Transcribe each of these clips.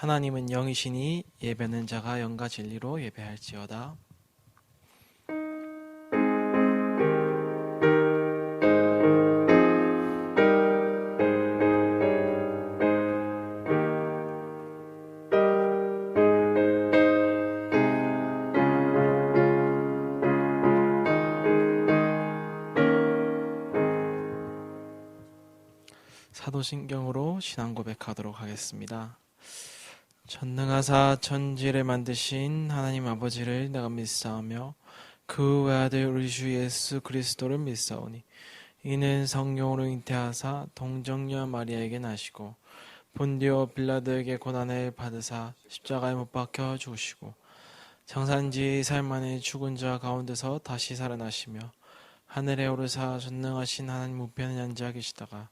하나님은 영이시니 예배는 자가 영과 진리로 예배할지어다. 사도신경으로 신앙 고백하도록 하겠습니다. 전능하사 천지를 만드신 하나님 아버지를 내가 믿사오며 그 외아들 우리 주 예수 그리스도를 믿사오니 이는 성령으로 잉태하사 동정녀 마리아에게 나시고 본디오 빌라도에게 고난을 받으사 십자가에 못 박혀 죽으시고 장사한지 4일 만에 죽은 자 가운데서 다시 살아나시며 하늘에 오르사 전능하신 하나님 우편에 앉아 계시다가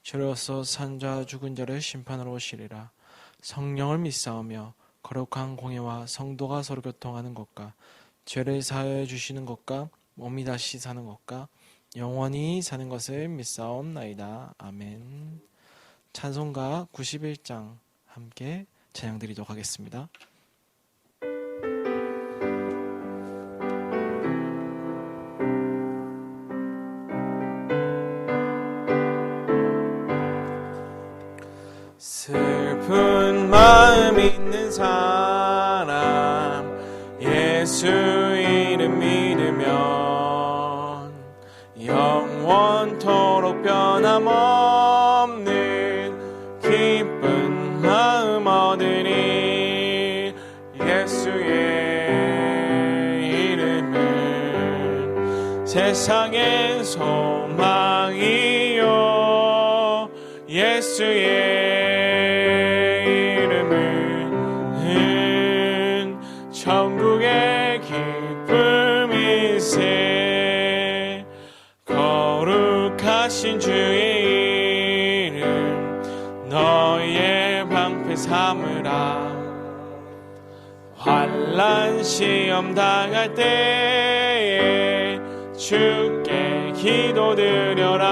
주로서 산자 죽은 자를 심판하러 오시리라. 성령을 믿사오며 거룩한 공예와 성도가 서로 교통하는 것과 죄를 사하여 주시는 것과 몸이 다시 사는 것과 영원히 사는 것을 믿사옵나이다. 아멘. 찬송가 91장 함께 찬양드리도록 하겠습니다. 슬픈 마음 있는 사람 예수 이름 믿으면 영원토록 변함없는 기쁜 마음 얻으니 예수의 이름은 세상의 소망이요 예수의 천국의 기쁨일세. 거룩하신 주의 이름 너희의 방패 삼으라. 환난 시험 당할 때에 주께 기도드려라.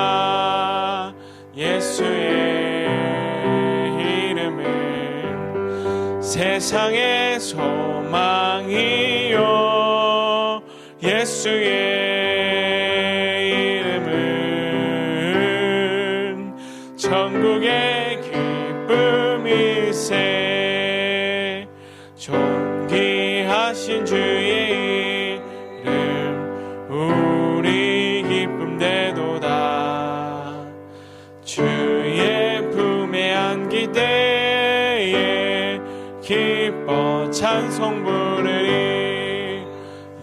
예수의 세상의 소망이요 예수의 이름은 천국의 기쁨일세. 존귀하신 주의 이름 우리 기쁨 되도다. 주의 품에 안길 때에 기뻐 찬송 부르리.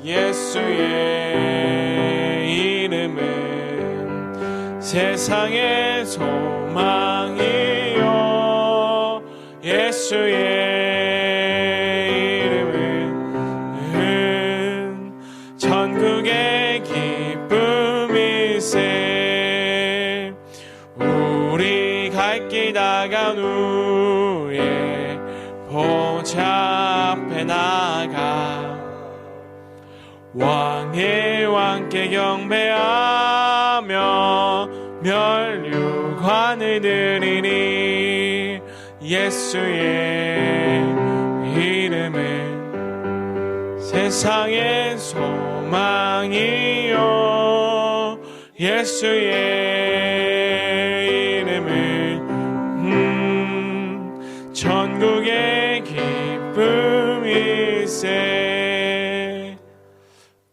예수의 이름은 세상의 소망이요 예수의 이름은 천국의 기쁨일세. 우리 갈 길 다가온 후에 보좌 앞에 나가 왕의 왕께 경배하며 멸류관을 드리니. 예수의 이름은 세상의 소망이요 예수의 이름은 천국의 기쁨일세.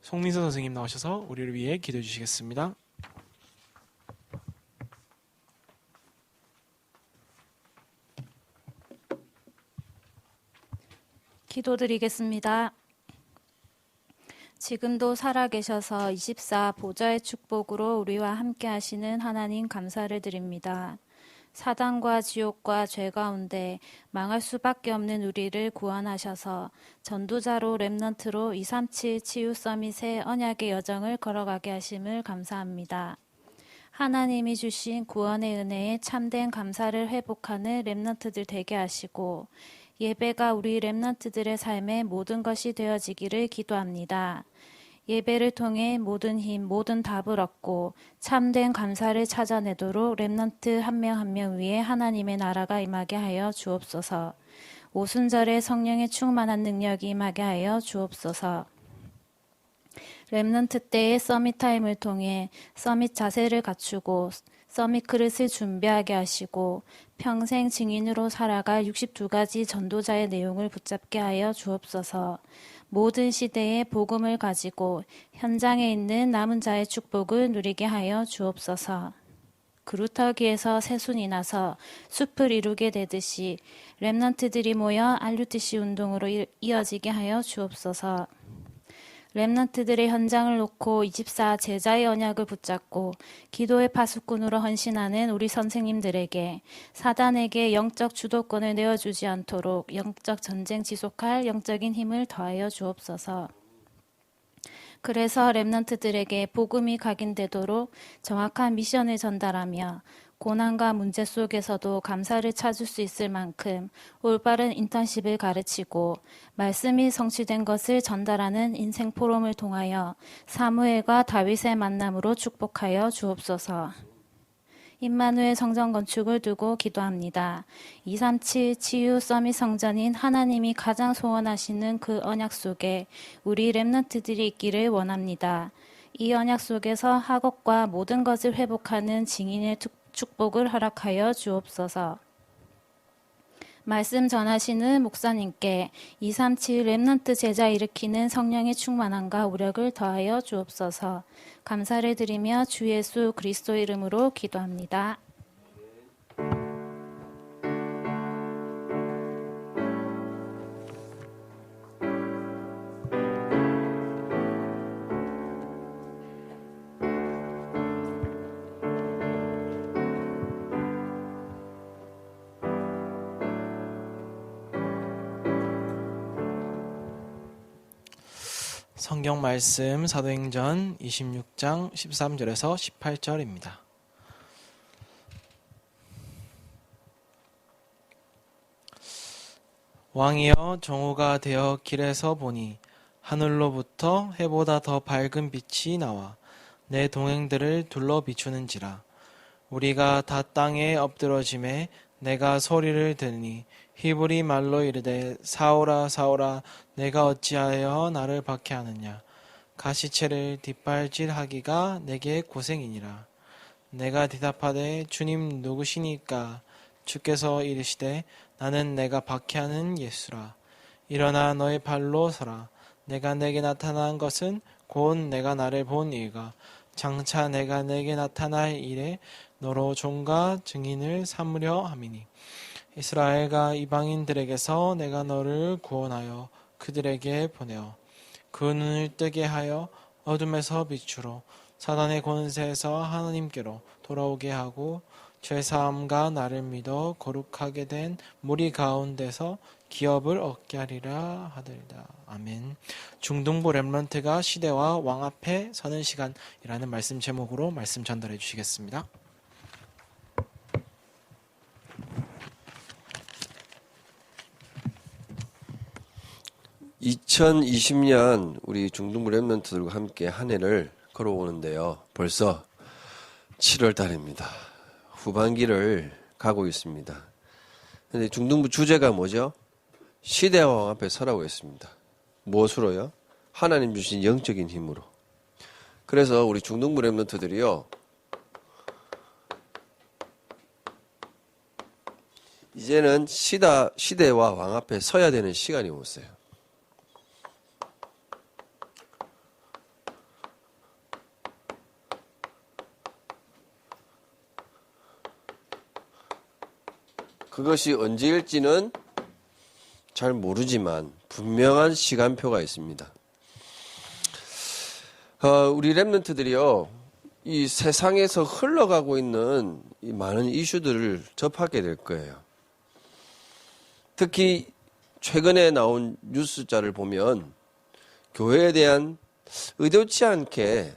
송민서 선생님 나오셔서 우리를 위해 기도해 주시겠습니다. 기도드리겠습니다. 지금도 살아계셔서 24 보좌의 축복으로 우리와 함께 하시는 하나님 감사를 드립니다. 사단과 지옥과 죄 가운데 망할 수밖에 없는 우리를 구원하셔서 전도자로 렘넌트로 237 치유 서밋의 언약의 여정을 걸어가게 하심을 감사합니다. 하나님이 주신 구원의 은혜에 참된 감사를 회복하는 렘넌트들 되게 하시고 예배가 우리 렘넌트들의 삶의 모든 것이 되어지기를 기도합니다. 예배를 통해 모든 힘, 모든 답을 얻고 참된 감사를 찾아내도록 렘넌트 한 명 한 명 위에 하나님의 나라가 임하게 하여 주옵소서. 오순절에 성령의 충만한 능력이 임하게 하여 주옵소서. 렘넌트 때의 서밋 타임을 통해 서밋 자세를 갖추고 서밋 그릇을 준비하게 하시고 평생 증인으로 살아갈 62가지 전도자의 내용을 붙잡게 하여 주옵소서. 모든 시대에 복음을 가지고 현장에 있는 남은 자의 축복을 누리게 하여 주옵소서. 그루터기에서 새순이 나서 숲을 이루게 되듯이 렘넌트들이 모여 RUTC 운동으로 이어지게 하여 주옵소서. 렘넌트들의 현장을 놓고 24 제자의 언약을 붙잡고 기도의 파수꾼으로 헌신하는 우리 선생님들에게 사단에게 영적 주도권을 내어주지 않도록 영적 전쟁 지속할 영적인 힘을 더하여 주옵소서. 그래서 렘넌트들에게 복음이 각인되도록 정확한 미션을 전달하며 고난과 문제 속에서도 감사를 찾을 수 있을 만큼 올바른 인턴십을 가르치고 말씀이 성취된 것을 전달하는 인생 포럼을 통하여 사무엘과 다윗의 만남으로 축복하여 주옵소서. 임마누엘 성전 건축을 두고 기도합니다. 237 치유 서밋 성전인 하나님이 가장 소원하시는 그 언약 속에 우리 렘넌트들이 있기를 원합니다. 이 언약 속에서 학업과 모든 것을 회복하는 증인의 축복을 허락하여 주옵소서. 말씀 전하시는 목사님께 237 렘넌트 제자 일으키는 성령의 충만함과 우력을 더하여 주옵소서. 감사를 드리며 주 예수 그리스도 이름으로 기도합니다. 성경 말씀 사도행전 26장 13절에서 18절입니다. 왕이여 정오가 되어 길에서 보니 하늘로부터 해보다 더 밝은 빛이 나와 내 동행들을 둘러 비추는지라. 우리가 다 땅에 엎드러짐에 내가 소리를 들으니 히브리 말로 이르되 사울아 사울아 내가 어찌하여 나를 박해하느냐. 가시체를 뒷발질하기가 내게 고생이니라. 내가 대답하되 주님 누구시니까. 주께서 이르시되 나는 내가 박해하는 예수라. 일어나 너의 발로 서라. 내가 내게 나타난 것은 곧 내가 나를 본 일과 장차 내가 내게 나타날 일에 너로 종과 증인을 삼으려 함이니. 이스라엘과 이방인들에게서 내가 너를 구원하여 그들에게 보내어 그 눈을 뜨게 하여 어둠에서 빛으로 사단의 권세에서 하나님께로 돌아오게 하고 죄사함과 나를 믿어 거룩하게 된 무리 가운데서 기업을 얻게 하리라 하더이다. 아멘. 중등부 렘넌트가 시대와 왕 앞에 서는 시간이라는 말씀 제목으로 말씀 전달해 주시겠습니다. 2020년 우리 중등부 렘넌트들과 함께 한 해를 걸어오는데요. 벌써 7월 달입니다. 후반기를 가고 있습니다. 근데 중등부 주제가 뭐죠? 시대와 왕 앞에 서라고 했습니다. 무엇으로요? 하나님 주신 영적인 힘으로. 그래서 우리 중등부 렘넌트들이요. 이제는 시대와 왕 앞에 서야 되는 시간이 왔어요. 그것이 언제일지는 잘 모르지만 분명한 시간표가 있습니다. 우리 렘넌트들이요, 이 세상에서 흘러가고 있는 이 많은 이슈들을 접하게 될 거예요. 특히 최근에 나온 뉴스자를 보면 교회에 대한 의도치 않게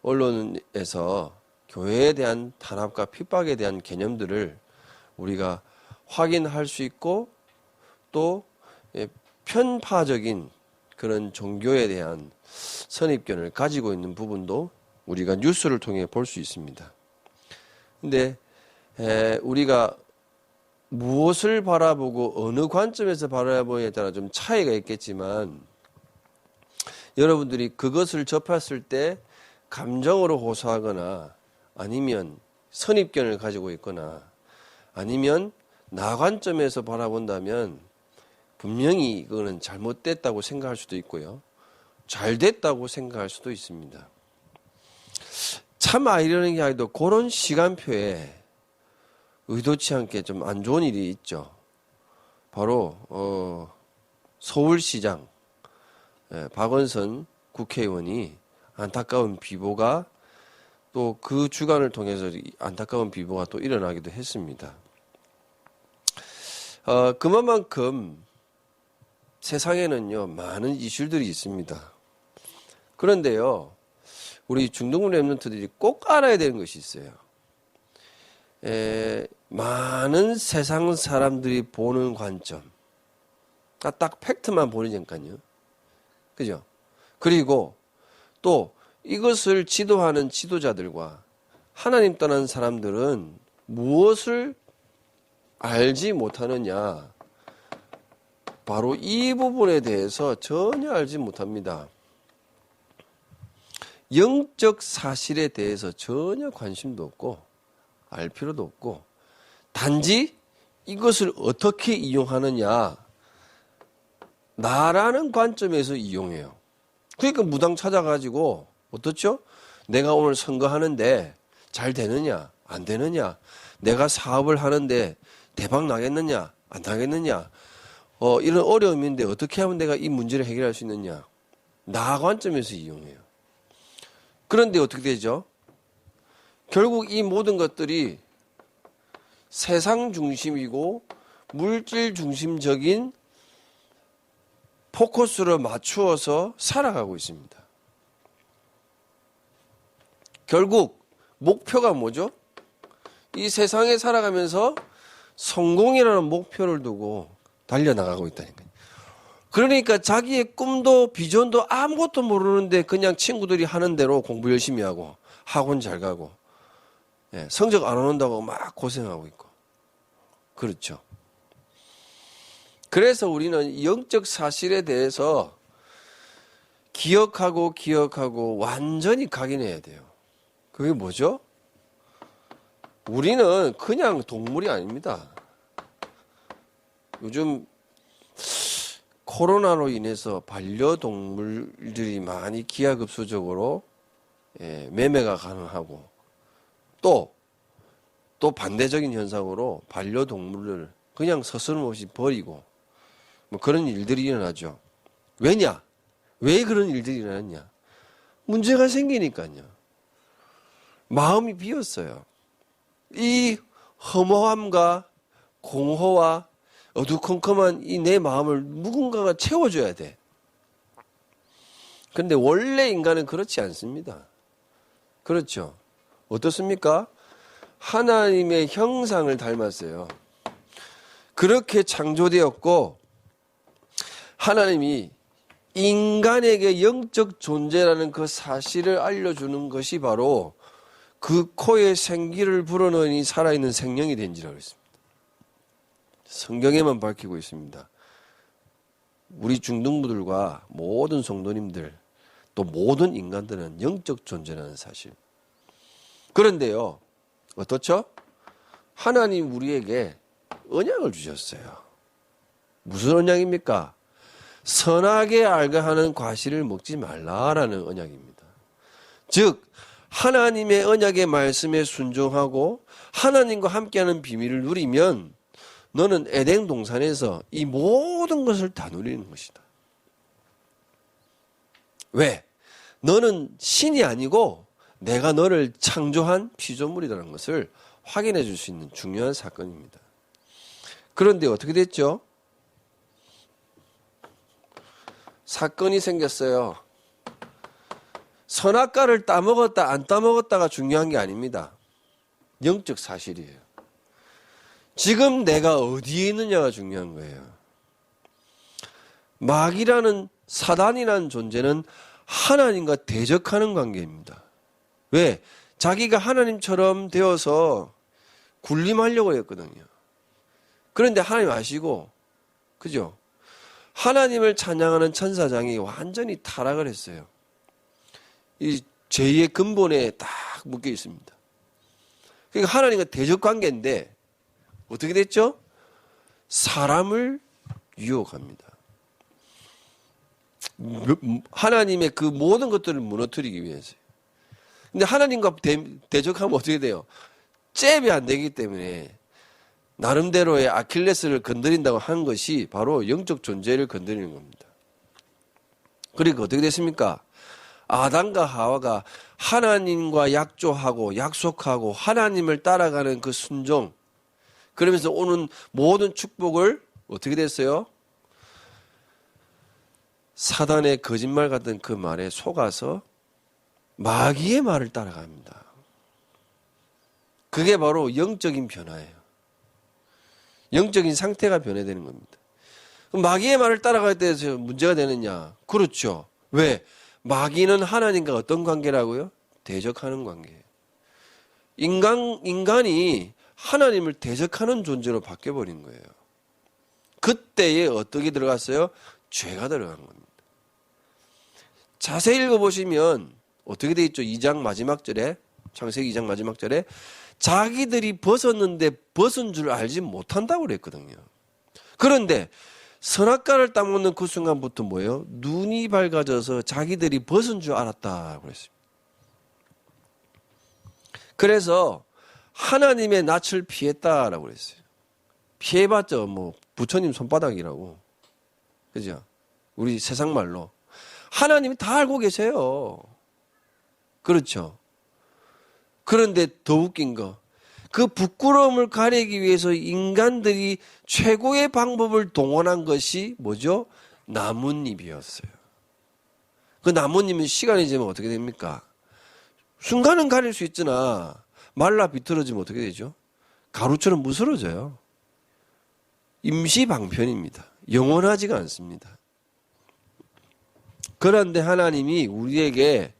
언론에서 교회에 대한 탄압과 핍박에 대한 개념들을 우리가 확인할 수 있고 또 편파적인 그런 종교에 대한 선입견을 가지고 있는 부분도 우리가 뉴스를 통해 볼 수 있습니다. 근데 우리가 무엇을 바라보고 어느 관점에서 바라보냐에 따라 좀 차이가 있겠지만 여러분들이 그것을 접했을 때 감정으로 호소하거나 아니면 선입견을 가지고 있거나 아니면 나 관점에서 바라본다면 분명히 이거는 잘못됐다고 생각할 수도 있고요. 잘 됐다고 생각할 수도 있습니다. 참 아이러니하게도 그런 시간표에 의도치 않게 좀 안 좋은 일이 있죠. 바로 서울시장 박원선 국회의원이 안타까운 비보가 또 그 주간을 통해서 안타까운 비보가 또 일어나기도 했습니다. 그만큼 세상에는요 많은 이슈들이 있습니다. 그런데요 우리 중동부 랩런트들이 꼭 알아야 되는 것이 있어요. 많은 세상 사람들이 보는 관점, 딱 팩트만 보니까요, 그죠? 그리고 또 이것을 지도하는 지도자들과 하나님 떠난 사람들은 무엇을 알지 못하느냐? 바로 이 부분에 대해서 전혀 알지 못합니다. 영적 사실에 대해서 전혀 관심도 없고 알 필요도 없고 단지 이것을 어떻게 이용하느냐 나라는 관점에서 이용해요. 그러니까 무당 찾아가지고 어떻죠? 내가 오늘 선거하는데 잘 되느냐 안 되느냐, 내가 사업을 하는데 대박 나겠느냐 안 나겠느냐, 이런 어려움인데 어떻게 하면 내가 이 문제를 해결할 수 있느냐, 나 관점에서 이용해요. 그런데 어떻게 되죠? 결국 이 모든 것들이 세상 중심이고 물질 중심적인 포커스를 맞추어서 살아가고 있습니다. 결국 목표가 뭐죠? 이 세상에 살아가면서 성공이라는 목표를 두고 달려나가고 있다니까요. 그러니까 자기의 꿈도 비전도 아무것도 모르는데 그냥 친구들이 하는 대로 공부 열심히 하고 학원 잘 가고 성적 안 오는다고 막 고생하고 있고 그렇죠. 그래서 우리는 영적 사실에 대해서 기억하고 완전히 각인해야 돼요. 그게 뭐죠? 우리는 그냥 동물이 아닙니다. 요즘 코로나로 인해서 반려동물들이 많이 기하급수적으로 매매가 가능하고 또 반대적인 현상으로 반려동물을 그냥 서슴없이 버리고 뭐 그런 일들이 일어나죠. 왜냐? 왜 그런 일들이 일어났냐? 문제가 생기니까요. 마음이 비었어요. 이 허무함과 공허와 어두컴컴한 이 내 마음을 누군가가 채워줘야 돼. 그런데 원래 인간은 그렇지 않습니다. 그렇죠? 어떻습니까? 하나님의 형상을 닮았어요. 그렇게 창조되었고 하나님이 인간에게 영적 존재라는 그 사실을 알려주는 것이 바로 그 코에 생기를 불어넣으니 살아있는 생명이 된지라고 했습니다. 성경에만 밝히고 있습니다. 우리 중등부들과 모든 성도님들 또 모든 인간들은 영적 존재라는 사실. 그런데요, 어떻죠? 하나님 우리에게 언약을 주셨어요. 무슨 언약입니까? 선하게 알게 하는 과실을 먹지 말라라는 언약입니다. 즉 하나님의 언약의 말씀에 순종하고 하나님과 함께하는 비밀을 누리면 너는 에덴 동산에서 이 모든 것을 다 누리는 것이다. 왜? 너는 신이 아니고 내가 너를 창조한 피조물이라는 것을 확인해 줄 수 있는 중요한 사건입니다. 그런데 어떻게 됐죠? 사건이 생겼어요. 선악과를 따먹었다 안 따먹었다가 중요한 게 아닙니다. 영적 사실이에요. 지금 내가 어디에 있느냐가 중요한 거예요. 마귀라는 사단이라는 존재는 하나님과 대적하는 관계입니다. 왜? 자기가 하나님처럼 되어서 군림하려고 했거든요. 그런데 하나님 아시고, 그죠? 하나님을 찬양하는 천사장이 완전히 타락을 했어요. 이 죄의 근본에 딱 묶여 있습니다. 그러니까 하나님과 대적 관계인데 어떻게 됐죠? 사람을 유혹합니다. 하나님의 그 모든 것들을 무너뜨리기 위해서요. 근데 하나님과 대적하면 어떻게 돼요? 잽이 안 되기 때문에 나름대로의 아킬레스를 건드린다고 한 것이 바로 영적 존재를 건드리는 겁니다. 그러니까 어떻게 됐습니까? 아담과 하와가 하나님과 약조하고 약속하고 하나님을 따라가는 그 순종, 그러면서 오는 모든 축복을 어떻게 됐어요? 사단의 거짓말 같은 그 말에 속아서 마귀의 말을 따라갑니다. 그게 바로 영적인 변화예요. 영적인 상태가 변해되는 겁니다. 그럼 마귀의 말을 따라갈 때 문제가 되느냐? 그렇죠. 왜? 마귀는 하나님과 어떤 관계라고요? 대적하는 관계예요. 인간이 하나님을 대적하는 존재로 바뀌어버린 거예요. 그때에 어떻게 들어갔어요? 죄가 들어간 겁니다. 자세히 읽어보시면 어떻게 돼 있죠? 2장 마지막 절에, 창세기 2장 마지막 절에 자기들이 벗었는데 벗은 줄 알지 못한다고 그랬거든요. 그런데 선악과를 따먹는 그 순간부터 뭐예요? 눈이 밝아져서 자기들이 벗은 줄 알았다고 그랬습니다. 그래서 하나님의 낯을 피했다라고 그랬어요. 피해봤죠. 뭐 부처님 손바닥이라고. 그죠? 우리 세상 말로. 하나님이 다 알고 계세요. 그렇죠. 그런데 더 웃긴 거, 그 부끄러움을 가리기 위해서 인간들이 최고의 방법을 동원한 것이 뭐죠? 나뭇잎이었어요. 그 나뭇잎은 시간이 지나면 어떻게 됩니까? 순간은 가릴 수 있으나 말라 비틀어지면 어떻게 되죠? 가루처럼 무스러져요. 임시방편입니다. 영원하지가 않습니다. 그런데 하나님이 우리에게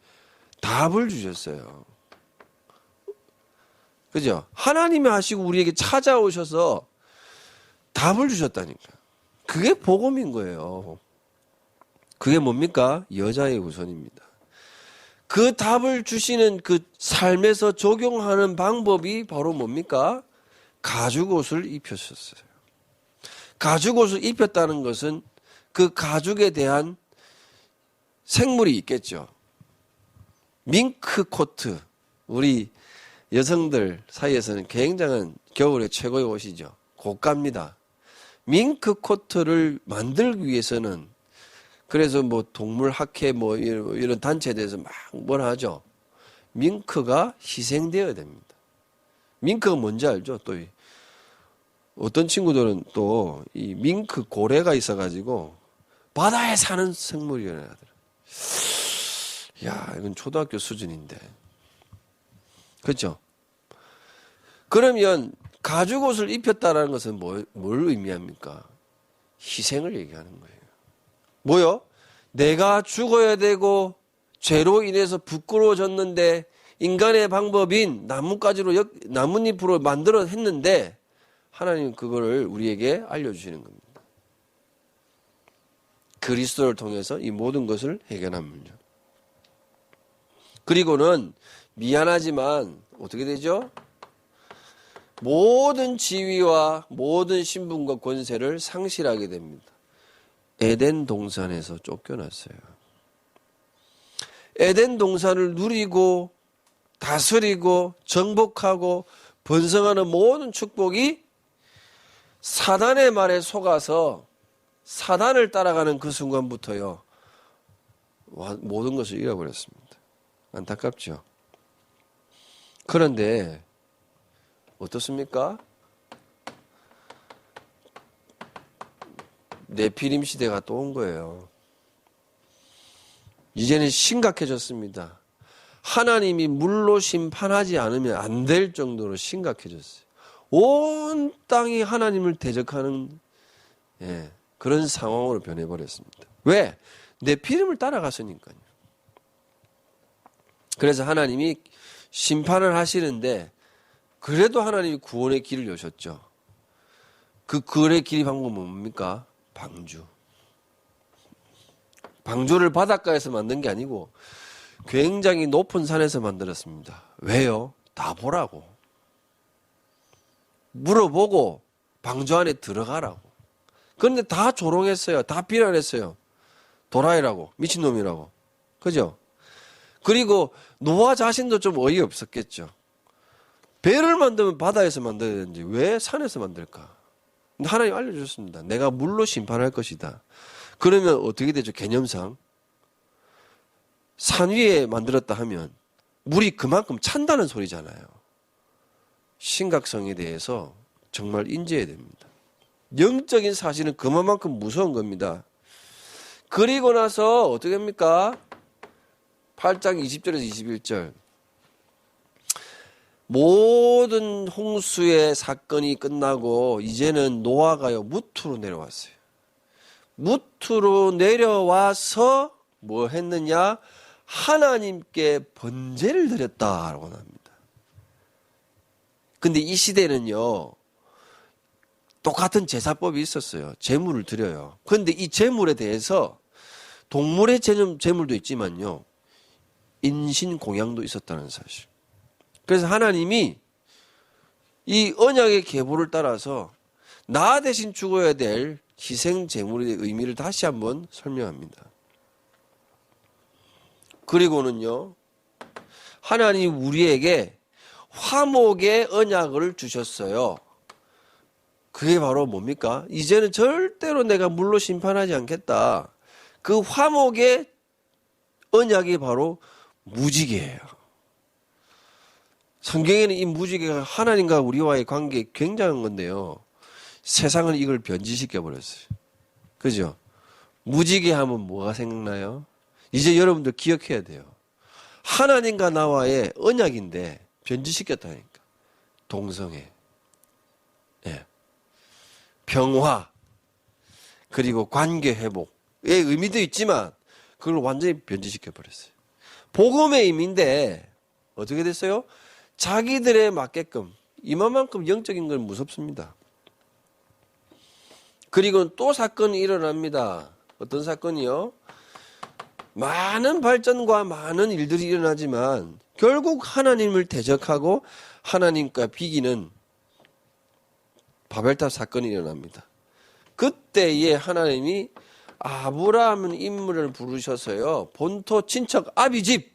답을 주셨어요. 그죠? 하나님이 하시고 우리에게 찾아오셔서 답을 주셨다니까. 그게 복음인 거예요. 그게 뭡니까? 여자의 우선입니다. 그 답을 주시는 그 삶에서 적용하는 방법이 바로 뭡니까? 가죽옷을 입혔었어요. 가죽옷을 입혔다는 것은 그 가죽에 대한 생물이 있겠죠. 밍크 코트. 우리 여성들 사이에서는 굉장한 겨울의 최고의 옷이죠. 고가입니다. 밍크 코트를 만들기 위해서는 그래서 뭐 동물 학회 뭐 이런 단체에 대해서 막 뭐라 하죠. 밍크가 희생되어야 됩니다. 밍크가 뭔지 알죠? 또 어떤 친구들은 또 이 밍크 고래가 있어가지고 바다에 사는 생물이라고 하더라고요. 야, 이건 초등학교 수준인데. 그렇죠? 그러면 가죽옷을 입혔다라는 것은 뭘 의미합니까? 희생을 얘기하는 거예요. 뭐요? 내가 죽어야 되고 죄로 인해서 부끄러워졌는데 인간의 방법인 나뭇잎으로 만들어 했는데 하나님 그거를 우리에게 알려주시는 겁니다. 그리스도를 통해서 이 모든 것을 해결합니다. 그리고는 미안하지만 어떻게 되죠? 모든 지위와 모든 신분과 권세를 상실하게 됩니다. 에덴 동산에서 쫓겨났어요. 에덴 동산을 누리고 다스리고 정복하고 번성하는 모든 축복이 사단의 말에 속아서 사단을 따라가는 그 순간부터요, 모든 것을 잃어버렸습니다. 안타깝죠. 그런데 어떻습니까? 네피림 시대가 또 온 거예요. 이제는 심각해졌습니다. 하나님이 물로 심판하지 않으면 안 될 정도로 심각해졌어요. 온 땅이 하나님을 대적하는 그런 상황으로 변해버렸습니다. 왜? 네피림을 따라갔으니까요. 그래서 하나님이 심판을 하시는데 그래도 하나님이 구원의 길을 여셨죠. 그 거래 길이 방법은 뭡니까? 방주. 방주를 바닷가에서 만든 게 아니고 굉장히 높은 산에서 만들었습니다. 왜요? 다 보라고. 물어보고 방주 안에 들어가라고. 그런데 다 조롱했어요. 다 비난했어요. 도라이라고, 미친놈이라고. 그죠? 그리고 노아 자신도 좀 어이없었겠죠. 배를 만들면 바다에서 만들어야 되는지 왜 산에서 만들까? 근데 하나님 알려주셨습니다. 내가 물로 심판할 것이다. 그러면 어떻게 되죠? 개념상. 산 위에 만들었다 하면 물이 그만큼 찬다는 소리잖아요. 심각성에 대해서 정말 인지해야 됩니다. 영적인 사실은 그만큼 무서운 겁니다. 그리고 나서 어떻게 합니까? 8장 20절에서 21절. 모든 홍수의 사건이 끝나고 이제는 노아가요 무트로 내려왔어요. 무트로 내려와서 뭐 했느냐? 하나님께 번제를 드렸다라고 합니다. 근데 이 시대는요, 똑같은 제사법이 있었어요. 제물을 드려요. 그런데 이 제물에 대해서 동물의 제물도 있지만요, 인신 공양도 있었다는 사실. 그래서 하나님이 이 언약의 계보를 따라서 나 대신 죽어야 될 희생 제물의 의미를 다시 한번 설명합니다. 그리고는요, 하나님 우리에게 화목의 언약을 주셨어요. 그게 바로 뭡니까? 이제는 절대로 내가 물로 심판하지 않겠다. 그 화목의 언약이 바로 무지개예요. 성경에는 이 무지개가 하나님과 우리와의 관계에 굉장한 건데요. 세상은 이걸 변질시켜 버렸어요. 그죠? 무지개 하면 뭐가 생각나요? 이제 여러분들 기억해야 돼요. 하나님과 나와의 언약인데 변질시켰다니까. 동성애, 예. 평화, 그리고 관계 회복의 의미도 있지만 그걸 완전히 변질시켜 버렸어요. 복음의 의미인데 어떻게 됐어요? 자기들에 맞게끔 이만큼 영적인 건 무섭습니다. 그리고 또 사건이 일어납니다. 어떤 사건이요? 많은 발전과 많은 일들이 일어나지만 결국 하나님을 대적하고 하나님과 비기는 바벨탑 사건이 일어납니다. 그때에 하나님이 아브라함 인물을 부르셔서요, 본토 친척 아비집,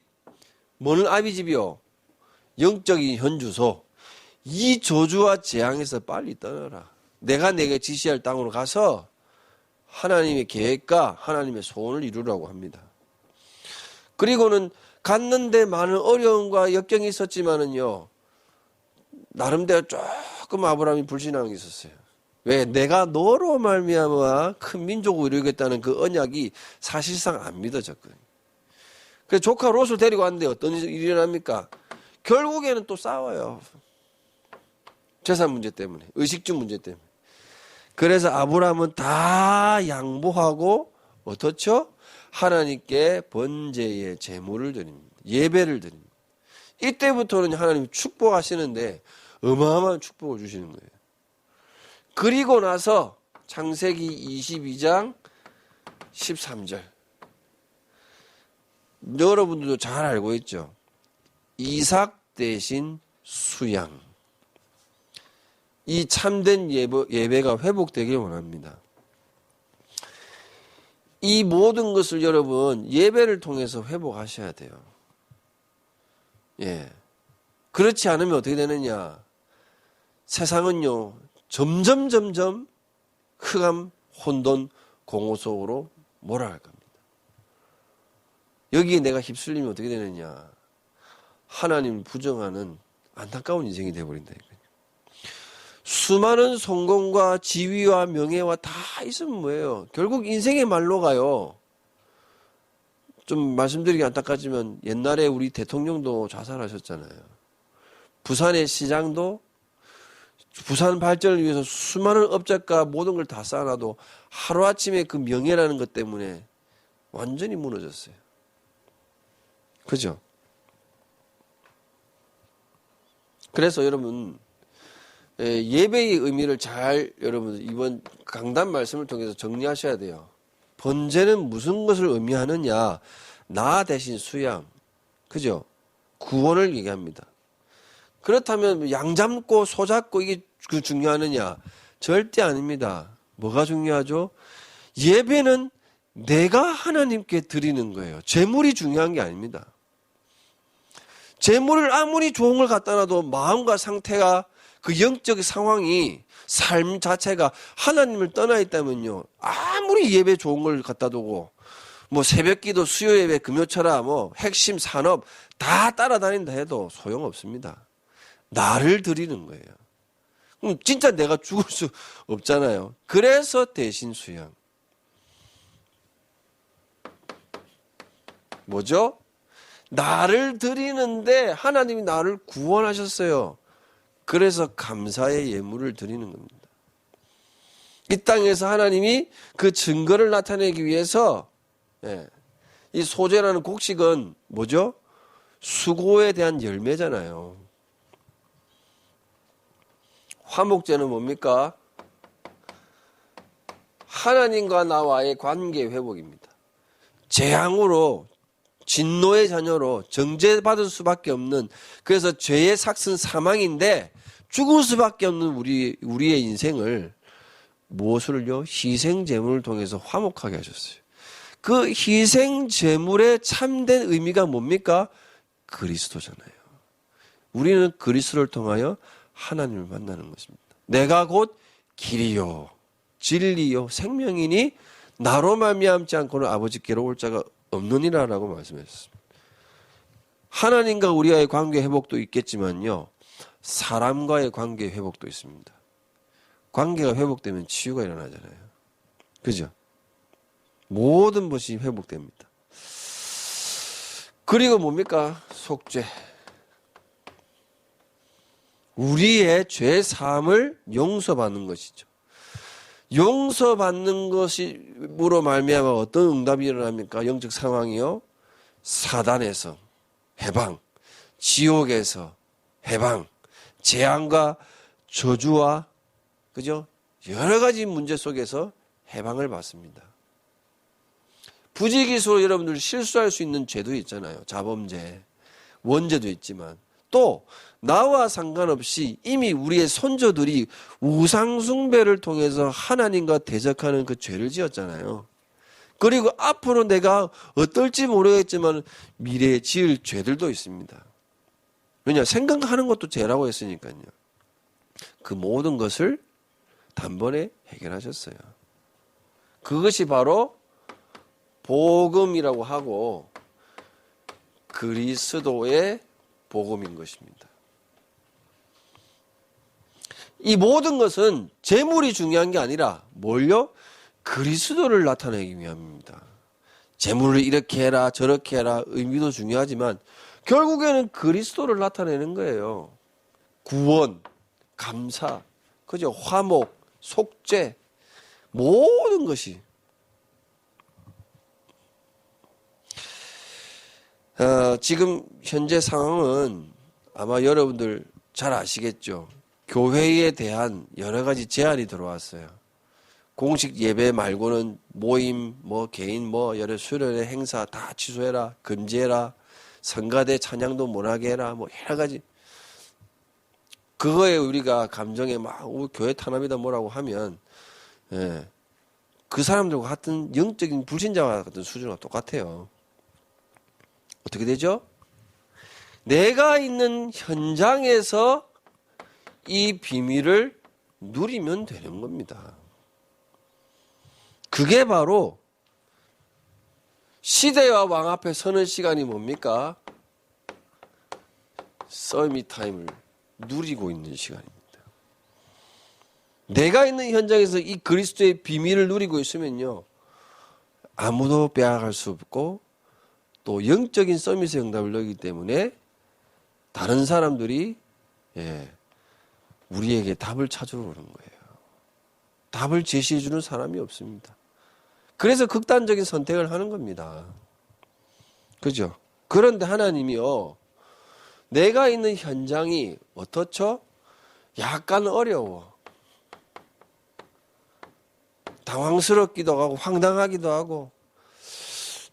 뭐는 아비집이요? 영적인 현주소. 이 저주와 재앙에서 빨리 떠나라. 내가 내게 지시할 땅으로 가서 하나님의 계획과 하나님의 소원을 이루라고 합니다. 그리고는 갔는데 많은 어려움과 역경이 있었지만은요, 나름대로 조금 아브라함이 불신한 게 있었어요. 왜? 내가 너로 말미암아 큰 민족을 이루겠다는 그 언약이 사실상 안 믿어졌거든요. 그래서 조카 롯을 데리고 왔는데 어떤 일이 일어납니까? 결국에는 또 싸워요. 재산 문제 때문에, 의식주 문제 때문에. 그래서 아브라함은 다 양보하고 어떻죠? 하나님께 번제의 제물을 드립니다. 예배를 드립니다. 이때부터는 하나님이 축복하시는데 어마어마한 축복을 주시는 거예요. 그리고 나서 창세기 22장 13절. 여러분들도 잘 알고 있죠? 이삭 대신 수양. 이 참된 예배가 회복되길 원합니다. 이 모든 것을 여러분 예배를 통해서 회복하셔야 돼요. 예. 그렇지 않으면 어떻게 되느냐? 세상은요, 점점 흑암, 혼돈, 공허 속으로 몰아갈 겁니다. 여기에 내가 휩쓸리면 어떻게 되느냐? 하나님을 부정하는 안타까운 인생이 되어버린다니까요. 수많은 성공과 지위와 명예와 다 있으면 뭐예요? 결국 인생의 말로 가요. 좀 말씀드리기 안타깝지만 옛날에 우리 대통령도 자살하셨잖아요. 부산의 시장도 부산 발전을 위해서 수많은 업적과 모든 걸 다 쌓아놔도 하루아침에 그 명예라는 것 때문에 완전히 무너졌어요. 그죠? 그래서 여러분, 예배의 의미를 잘 여러분 이번 강단 말씀을 통해서 정리하셔야 돼요. 번제는 무슨 것을 의미하느냐? 나 대신 수양, 그죠? 구원을 얘기합니다. 그렇다면 양 잡고 소 잡고 이게 중요하느냐? 절대 아닙니다. 뭐가 중요하죠? 예배는 내가 하나님께 드리는 거예요. 제물이 중요한 게 아닙니다. 제물을 아무리 좋은 걸 갖다 놔도 마음과 상태가 그 영적 상황이 삶 자체가 하나님을 떠나 있다면요. 아무리 예배 좋은 걸 갖다 두고 뭐 새벽기도 수요예배 금요철야 뭐 핵심 산업 다 따라다닌다 해도 소용없습니다. 나를 드리는 거예요. 그럼 진짜 내가 죽을 수 없잖아요. 그래서 대신 수양. 뭐죠? 나를 드리는데 하나님이 나를 구원하셨어요. 그래서 감사의 예물을 드리는 겁니다. 이 땅에서 하나님이 그 증거를 나타내기 위해서 이 소제라는 곡식은 뭐죠? 수고에 대한 열매잖아요. 화목제는 뭡니까? 하나님과 나와의 관계 회복입니다. 재앙으로 진노의 자녀로 정죄받을 수밖에 없는, 그래서 죄의 삭은 사망인데 죽을 수밖에 없는 우리의 인생을 무엇을요? 희생 제물을 통해서 화목하게 하셨어요. 그 희생 제물의 참된 의미가 뭡니까? 그리스도잖아요. 우리는 그리스도를 통하여 하나님을 만나는 것입니다. 내가 곧 길이요 진리요 생명이니 나로 말미암지 않고는 아버지께로 올 자가 없느니라라고 말씀하셨습니다. 하나님과 우리와의 관계 회복도 있겠지만요, 사람과의 관계 회복도 있습니다. 관계가 회복되면 치유가 일어나잖아요. 그죠? 모든 것이 회복됩니다. 그리고 뭡니까? 속죄. 우리의 죄 사함을 용서받는 것이죠. 용서받는 것으로 말미암아 어떤 응답이 일어납니까? 영적 상황이요. 사단에서 해방, 지옥에서 해방, 재앙과 저주와 그죠? 여러 가지 문제 속에서 해방을 받습니다. 부지기수로 여러분들 실수할 수 있는 죄도 있잖아요. 자범죄, 원죄도 있지만 또 나와 상관없이 이미 우리의 선조들이 우상숭배를 통해서 하나님과 대적하는 그 죄를 지었잖아요. 그리고 앞으로 내가 어떨지 모르겠지만 미래에 지을 죄들도 있습니다. 왜냐? 생각하는 것도 죄라고 했으니까요. 그 모든 것을 단번에 해결하셨어요. 그것이 바로 복음이라고 하고 그리스도의 복음인 것입니다. 이 모든 것은 재물이 중요한 게 아니라 뭘요? 그리스도를 나타내기 위함입니다. 재물을 이렇게 해라 저렇게 해라 의미도 중요하지만 결국에는 그리스도를 나타내는 거예요. 구원, 감사, 그죠? 화목, 속죄, 모든 것이. 지금 현재 상황은 아마 여러분들 잘 아시겠죠. 교회에 대한 여러 가지 제한이 들어왔어요. 공식 예배 말고는 모임, 개인, 여러 수련회 행사 다 취소해라, 금지해라, 성가대 찬양도 못하게 해라, 여러 가지. 그거에 우리가 감정에 교회 탄압이다 뭐라고 하면, 그 사람들과 같은 영적인 불신자와 같은 수준과 똑같아요. 어떻게 되죠? 내가 있는 현장에서 이 비밀을 누리면 되는 겁니다. 그게 바로 시대와 왕 앞에 서는 시간이 뭡니까? 서밋 타임을 누리고 있는 시간입니다. 내가 있는 현장에서 이 그리스도의 비밀을 누리고 있으면요, 아무도 빼앗을 수 없고 또 영적인 서밋의 응답을 넣기 때문에 다른 사람들이 우리에게 답을 찾으러 오는 거예요. 답을 제시해 주는 사람이 없습니다. 그래서 극단적인 선택을 하는 겁니다. 그죠? 그런데 하나님이요, 내가 있는 현장이 어떻죠? 약간 어려워. 당황스럽기도 하고 황당하기도 하고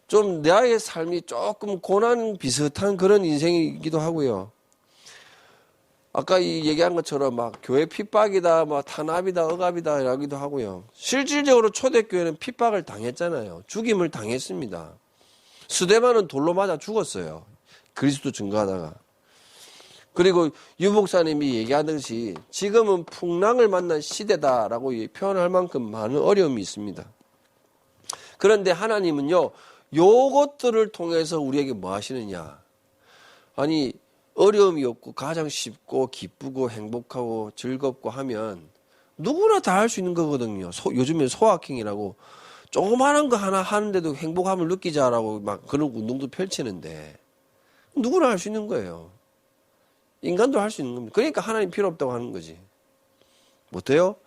좀 나의 삶이 조금 고난 비슷한 그런 인생이기도 하고요. 아까 이 얘기한 것처럼 막 교회 핍박이다, 막 탄압이다, 억압이다 이라기도 하고요. 실질적으로 초대교회는 핍박을 당했잖아요. 죽임을 당했습니다. 스데반은 돌로 맞아 죽었어요. 그리스도 증거하다가. 그리고 유 목사님이 얘기하듯이 지금은 풍랑을 만난 시대다라고 표현할 만큼 많은 어려움이 있습니다. 그런데 하나님은요, 요것들을 통해서 우리에게 뭐 하시느냐. 아니, 어려움이 없고 가장 쉽고 기쁘고 행복하고 즐겁고 하면 누구나 다 할 수 있는 거거든요. 요즘에 소확행이라고 조그마한 거 하나 하는데도 행복함을 느끼자라고 막 그런 운동도 펼치는데 누구나 할 수 있는 거예요. 인간도 할 수 있는 겁니다. 그러니까 하나님 필요 없다고 하는 거지. 못해요?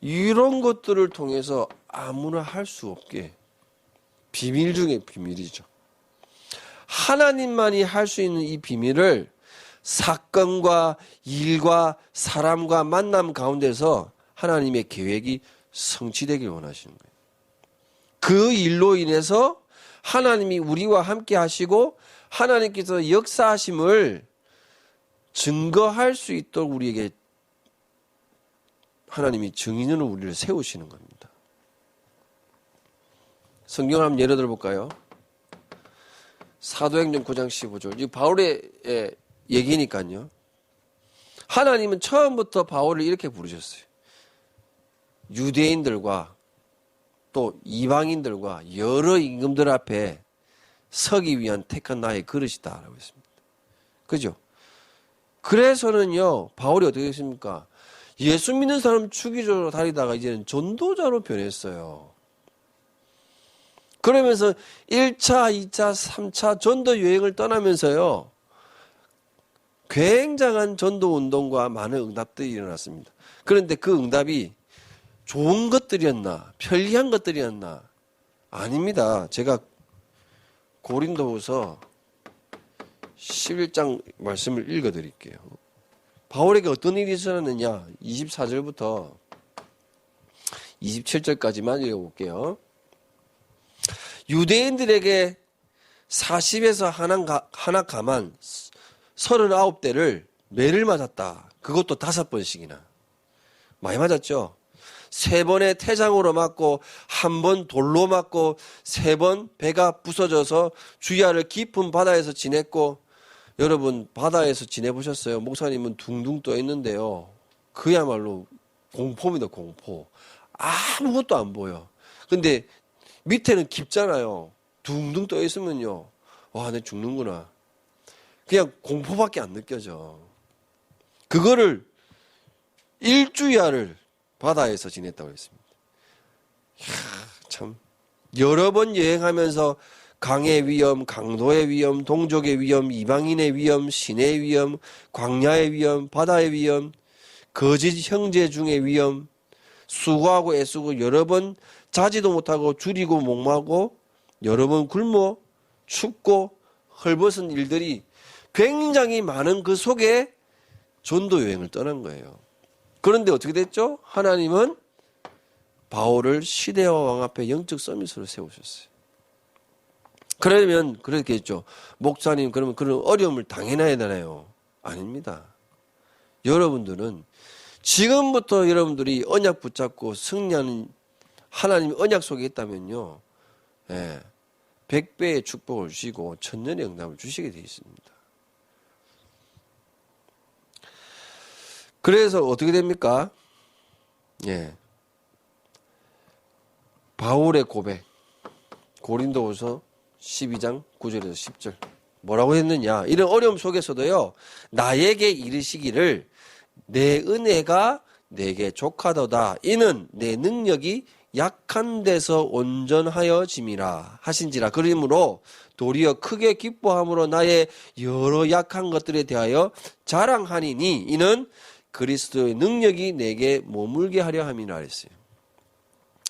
이런 것들을 통해서 아무나 할 수 없게 비밀 중에 비밀이죠. 하나님만이 할 수 있는 이 비밀을 사건과 일과 사람과 만남 가운데서 하나님의 계획이 성취되길 원하시는 거예요. 그 일로 인해서 하나님이 우리와 함께 하시고 하나님께서 역사하심을 증거할 수 있도록 우리에게 하나님이 증인으로 우리를 세우시는 겁니다. 성경을 한번 예를 들어볼까요? 사도행전 9장 15절. 이 바울의 얘기니까요. 하나님은 처음부터 바울을 이렇게 부르셨어요. 유대인들과 또 이방인들과 여러 임금들 앞에 서기 위한 택한 나의 그릇이다 라고 했습니다. 그죠? 그래서는요, 바울이 어떻게 했습니까? 예수 믿는 사람 죽이러 다니다가 이제는 전도자로 변했어요. 그러면서 1차, 2차, 3차 전도 여행을 떠나면서요, 굉장한 전도 운동과 많은 응답들이 일어났습니다. 그런데 그 응답이 좋은 것들이었나, 편리한 것들이었나? 아닙니다. 제가 고린도후서 11장 말씀을 읽어드릴게요. 바울에게 어떤 일이 있었느냐? 24절부터 27절까지만 읽어볼게요. 유대인들에게 40에서 하나 가만 39대를 매를 맞았다. 그것도 5번씩이나. 많이 맞았죠? 3번의 태장으로 맞고 1번 돌로 맞고 3번 배가 부서져서 주야를 깊은 바다에서 지냈고 여러분 바다에서 지내보셨어요? 목사님은 둥둥 떠 있는데요. 그야말로 공포입니다. 공포. 아무것도 안 보여. 근데 밑에는 깊잖아요. 둥둥 떠 있으면요. 와, 내 죽는구나. 그냥 공포밖에 안 느껴져. 그거를 일주야를 바다에서 지냈다고 했습니다. 이야, 참 여러 번 여행하면서 강의 위험, 강도의 위험, 동족의 위험, 이방인의 위험, 신의 위험, 광야의 위험, 바다의 위험, 거짓 형제 중의 위험, 수고하고 애쓰고 여러 번 자지도 못하고 줄이고 목마고 여러 번 굶어 춥고 헐벗은 일들이 굉장히 많은 그 속에 전도 여행을 떠난 거예요. 그런데 어떻게 됐죠? 하나님은 바울을 시대와 왕 앞에 영적 서밋으로 세우셨어요. 그러면 그렇게 했죠. 목사님 그러면 그런 어려움을 당해놔야 되나요? 아닙니다. 여러분들은 지금부터 여러분들이 언약 붙잡고 승리하는 하나님 언약 속에 있다면요. 100배의 축복을 주시고 천년의 응답을 주시게 되어 있습니다. 그래서 어떻게 됩니까? 바울의 고백. 고린도후서 12장 9절에서 10절. 뭐라고 했느냐? 이런 어려움 속에서도요. 나에게 이르시기를 내 은혜가 내게 족하도다. 이는 내 능력이 약한 데서 온전하여 짐이라 하신지라. 그러므로 도리어 크게 기뻐함으로 나의 여러 약한 것들에 대하여 자랑하니니 이는 그리스도의 능력이 내게 머물게 하려 함이라 했어요.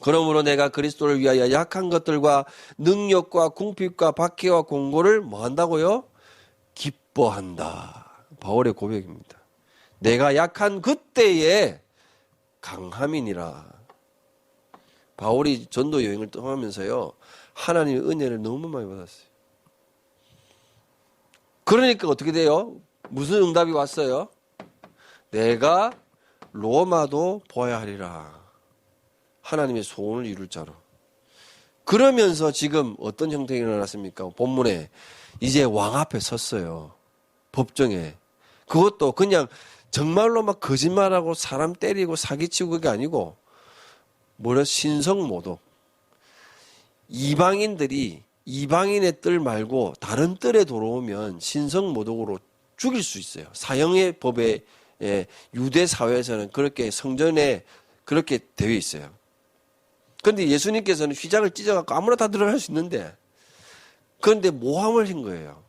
그러므로 내가 그리스도를 위하여 약한 것들과 능력과 궁핍과 박해와 공고를 뭐 한다고요? 기뻐한다. 바울의 고백입니다. 내가 약한 그때에 강함이니라. 바울이 전도 여행을 떠나면서요, 하나님의 은혜를 너무 많이 받았어요. 그러니까 어떻게 돼요? 무슨 응답이 왔어요? 내가 로마도 보아야 하리라. 하나님의 소원을 이룰 자로. 그러면서 지금 어떤 형태가 일어났습니까? 본문에 이제 왕 앞에 섰어요. 법정에. 그것도 그냥 정말로 막 거짓말하고 사람 때리고 사기치고 그게 아니고 뭐래 신성모독. 이방인들이 이방인의 뜰 말고 다른 뜰에 들어오면 신성모독으로 죽일 수 있어요. 사형의 법에 유대 사회에서는 그렇게 성전에 그렇게 되어 있어요. 그런데 예수님께서는 휘장을 찢어갖고 아무나 다 들어갈 수 있는데 그런데 모함을 한 거예요.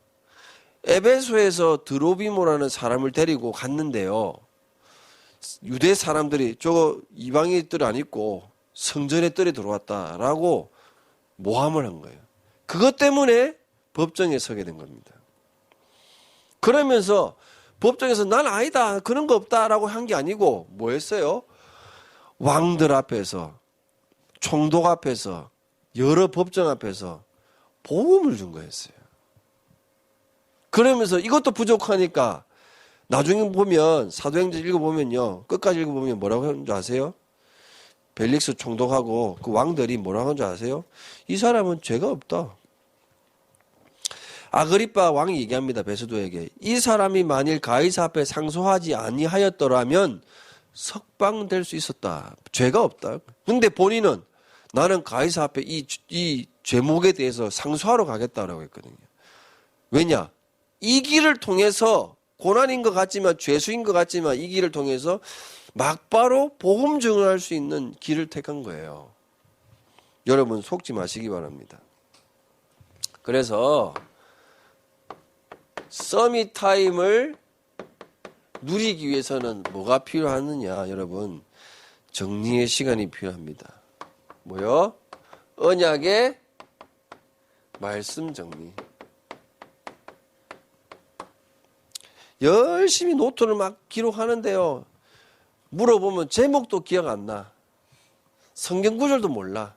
에베소에서 드로비모라는 사람을 데리고 갔는데요. 유대 사람들이 저거 이방인의 뜰 안 입고 성전의 뜰에 들어왔다라고 모함을 한 거예요. 그것 때문에 법정에 서게 된 겁니다. 그러면서 법정에서 난 아니다, 그런 거 없다라고 한 게 아니고 뭐 했어요? 왕들 앞에서, 총독 앞에서, 여러 법정 앞에서 복음을 준 거였어요. 그러면서 이것도 부족하니까 나중에 보면 사도행전 읽어보면요, 끝까지 읽어보면 뭐라고 하는 줄 아세요? 벨릭스 총독하고 그 왕들이 뭐라고 하는 줄 아세요? 이 사람은 죄가 없다. 아그리빠 왕이 얘기합니다. 베스도에게. 이 사람이 만일 가이사 앞에 상소하지 아니하였더라면 석방될 수 있었다. 죄가 없다. 근데 본인은 나는 가이사 앞에 이 죄목에 대해서 상소하러 가겠다라고 했거든요. 왜냐? 이 길을 통해서 고난인 것 같지만 죄수인 것 같지만 이 길을 통해서 막바로 복음 증언할 수 있는 길을 택한 거예요. 여러분 속지 마시기 바랍니다. 그래서 서밋 타임을 누리기 위해서는 뭐가 필요하느냐, 여러분? 정리의 시간이 필요합니다. 뭐요? 언약의 말씀 정리. 열심히 노트를 막 기록하는데요. 물어보면 제목도 기억 안 나. 성경 구절도 몰라.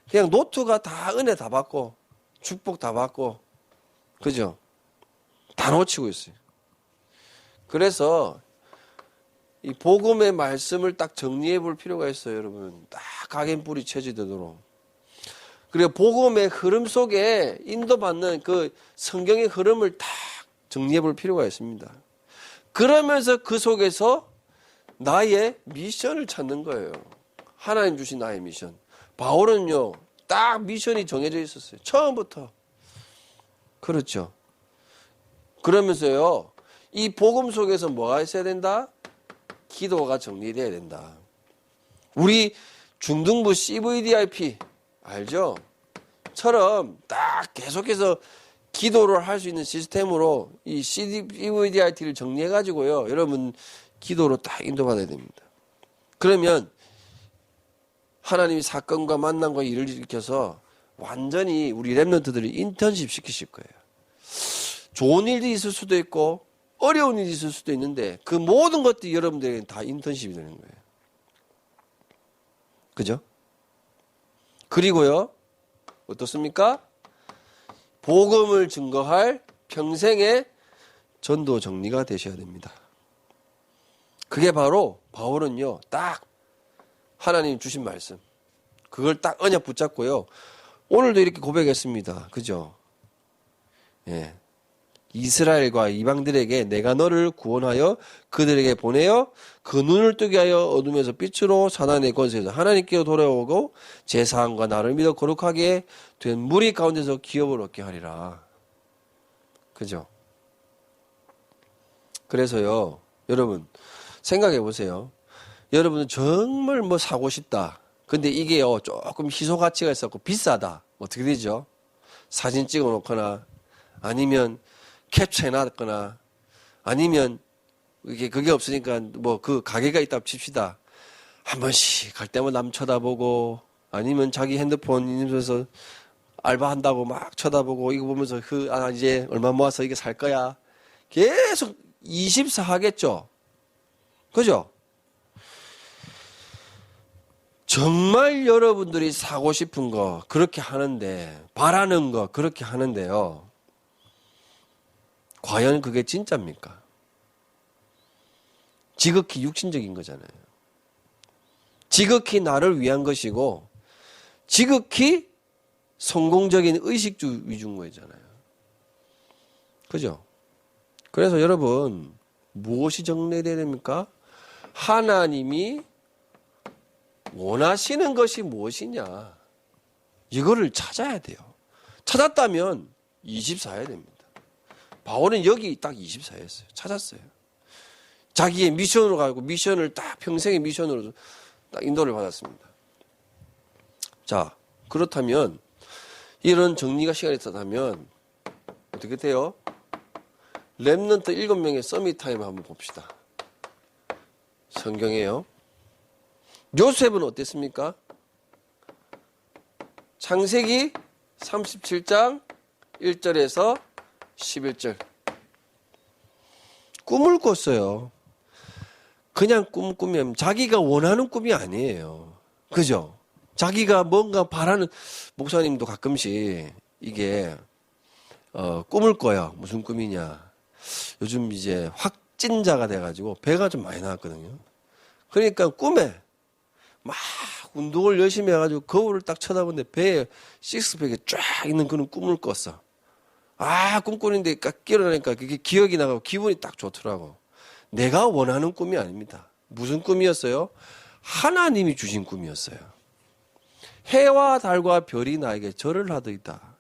그냥 노트가 다 은혜 다 받고 축복 다 받고 그죠? 다 놓치고 있어요. 그래서 이 복음의 말씀을 딱 정리해 볼 필요가 있어요, 여러분. 딱 각인뿌리 채취되도록. 그리고 복음의 흐름 속에 인도받는 그 성경의 흐름을 딱 정리해 볼 필요가 있습니다. 그러면서 그 속에서 나의 미션을 찾는 거예요. 하나님 주신 나의 미션. 바울은요, 딱 미션이 정해져 있었어요. 처음부터. 그렇죠. 그러면서요, 이 복음 속에서 뭐가 있어야 된다? 기도가 정리돼야 된다. 우리 중등부 CVDIP 알죠? 처럼 딱 계속해서 기도를 할 수 있는 시스템으로 이 CVDIT를 정리해가지고요, 여러분 기도로 딱 인도받아야 됩니다. 그러면 하나님이 사건과 만남과 일을 일으켜서 완전히 우리 랩런트들을 인턴십 시키실 거예요. 좋은 일이 있을 수도 있고 어려운 일이 있을 수도 있는데 그 모든 것들이 여러분들에게 다 인턴십이 되는 거예요. 그죠? 그리고요, 어떻습니까? 복음을 증거할 평생의 전도 정리가 되셔야 됩니다. 그게 바로 바울은요, 딱 하나님 주신 말씀, 그걸 딱 언약 붙잡고요, 오늘도 이렇게 고백했습니다. 그죠? 예. 이스라엘과 이방들에게 내가 너를 구원하여 그들에게 보내어 그 눈을 뜨게 하여 어둠에서 빛으로 사단의 권세에서 하나님께로 돌아오고 제사함과 나를 믿어 거룩하게 된 무리 가운데서 기업을 얻게 하리라. 그죠? 그래서요, 여러분 생각해 보세요. 여러분은 정말 뭐 사고 싶다. 근데 이게요, 조금 희소 가치가 있었고 비싸다. 어떻게 되죠? 사진 찍어 놓거나 아니면 캡처해 놨거나 아니면 이게 그게 없으니까 뭐 그 가게가 있다고 칩시다. 한 번씩 갈 때마다 남 쳐다보고 아니면 자기 핸드폰 있으면서 알바한다고 막 쳐다보고 이거 보면서 이제 얼마 모아서 이게 살 거야. 계속 24 하겠죠. 그죠? 정말 여러분들이 사고 싶은 거 그렇게 하는데, 바라는 거 그렇게 하는데요. 과연 그게 진짜입니까? 지극히 육신적인 거잖아요. 지극히 나를 위한 것이고 지극히 성공적인 의식주 위주인 거잖아요. 그죠? 그래서 여러분 무엇이 정리되어야 됩니까? 하나님이 원하시는 것이 무엇이냐, 이거를 찾아야 돼요. 찾았다면 24해야 됩니다. 바울은 여기 딱 24였어요. 찾았어요. 자기의 미션으로 가고 미션을 딱 평생의 미션으로 딱 인도를 받았습니다. 자, 그렇다면 이런 정리가 시간이 있었다면 어떻게 돼요? 렘넌트 7명의 서밋 타임 한번 봅시다. 성경에요. 요셉은 어땠습니까? 창세기 37장 1절에서 11절. 꿈을 꿨어요. 그냥 꿈 꾸면 자기가 원하는 꿈이 아니에요. 그죠? 자기가 뭔가 바라는, 목사님도 가끔씩 이게 꿈을 꿔요. 무슨 꿈이냐. 요즘 이제 확진자가 돼가지고 배가 좀 많이 나왔거든요. 그러니까 꿈에 막 운동을 열심히 해가지고 거울을 딱 쳐다보는데 배에 식스팩이 쫙 있는 그런 꿈을 꿨어. 아, 꿈꾸는데 딱 깨어나니까 그게 기억이 나고 기분이 딱 좋더라고. 내가 원하는 꿈이 아닙니다. 무슨 꿈이었어요? 하나님이 주신 꿈이었어요. 해와 달과 별이 나에게 절을 하더이다.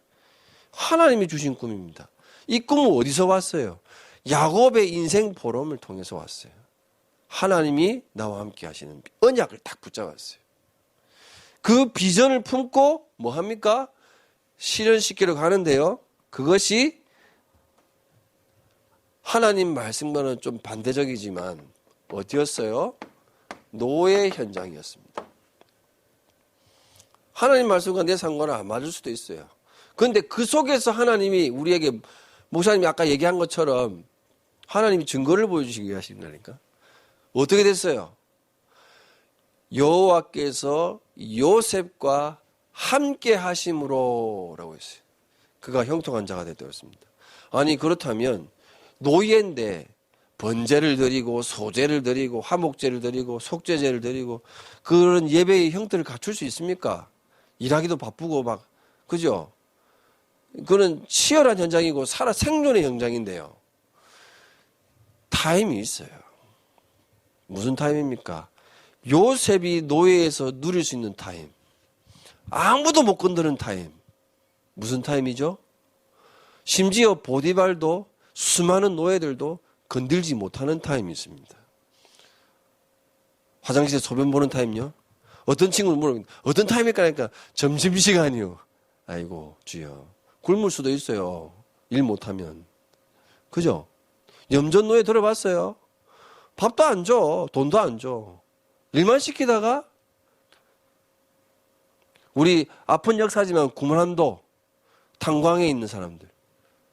하나님이 주신 꿈입니다. 이 꿈은 어디서 왔어요? 야곱의 인생 보람을 통해서 왔어요. 하나님이 나와 함께 하시는 언약을 딱 붙잡았어요. 그 비전을 품고 뭐 합니까? 실현시키러 가는데요. 그것이 하나님 말씀과는 좀 반대적이지만 어디였어요? 노예 현장이었습니다. 하나님 말씀과 내 상관은 안 맞을 수도 있어요. 그런데 그 속에서 하나님이 우리에게, 목사님이 아까 얘기한 것처럼 하나님이 증거를 보여주시기 위하신다니까. 어떻게 됐어요? 여호와께서 요셉과 함께 하심으로 라고 했어요. 그가 형통한 자가 됐다고 했습니다. 아니, 그렇다면 노예인데 번제를 드리고 소제를 드리고 화목제를 드리고 속죄제를 드리고 그런 예배의 형태를 갖출 수 있습니까? 일하기도 바쁘고 막, 그죠? 그는 치열한 현장이고 살아 생존의 현장인데요. 타임이 있어요. 무슨 타임입니까? 요셉이 노예에서 누릴 수 있는 타임. 아무도 못 건드는 타임. 무슨 타임이죠? 심지어 보디발도 수많은 노예들도 건들지 못하는 타임이 있습니다. 화장실에 소변 보는 타임요? 어떤 친구는 물어봅니다. 어떤 타임일까? 하니까 점심시간이요. 아이고 주여. 굶을 수도 있어요. 일 못하면. 그죠? 염전노예 들어봤어요? 밥도 안 줘. 돈도 안 줘. 일만 시키다가 우리 아픈 역사지만 구문한도 탄광에 있는 사람들.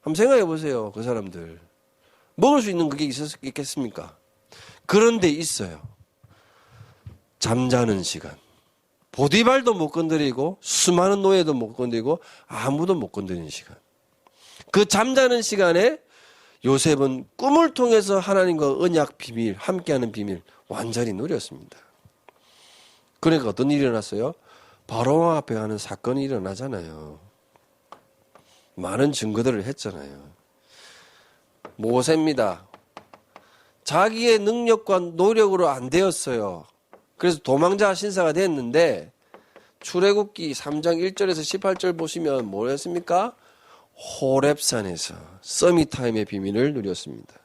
한번 생각해 보세요. 그 사람들. 먹을 수 있는 그게 있겠습니까? 그런데 있어요. 잠자는 시간. 보디발도 못 건드리고 수많은 노예도 못 건드리고 아무도 못 건드리는 시간. 그 잠자는 시간에 요셉은 꿈을 통해서 하나님과 언약 비밀, 함께하는 비밀 완전히 누렸습니다. 그러니까 어떤 일이 일어났어요? 바로왕 앞에 가는 사건이 일어나잖아요. 많은 증거들을 했잖아요. 모세입니다. 자기의 능력과 노력으로 안 되었어요. 그래서 도망자 신사가 됐는데 출애굽기 3장 1절에서 18절 보시면 뭐였습니까? 호렙산에서 서밋타임의 비밀을 누렸습니다.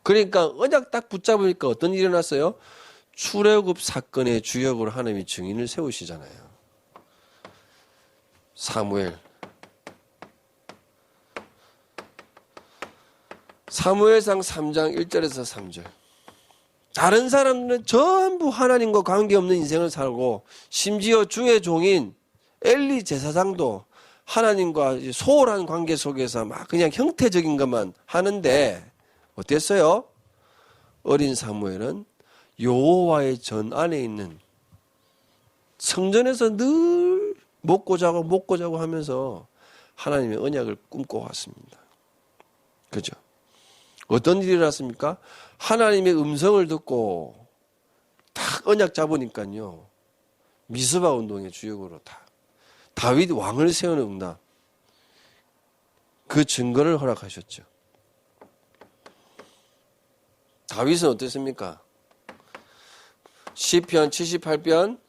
그러니까 언약 딱 붙잡으니까 어떤 일이 일어났어요? 출애굽 사건의 주역으로 하나님이 증인을 세우시잖아요. 사무엘상 3장 1절에서 3절. 다른 사람들은 전부 하나님과 관계없는 인생을 살고 심지어 주의 종인 엘리 제사장도 하나님과 소홀한 관계 속에서 막 그냥 형태적인 것만 하는데 어땠어요? 어린 사무엘은 여호와의 전 안에 있는 성전에서 늘 먹고 자고 하면서 하나님의 언약을 꿈꿔왔습니다. 그죠? 어떤 일이 일어났습니까? 하나님의 음성을 듣고 딱 언약 잡으니까요. 미스바 운동의 주역으로 다 다윗 왕을 세우는 응답. 그 증거를 허락하셨죠. 다윗은 어땠습니까? 시편 78편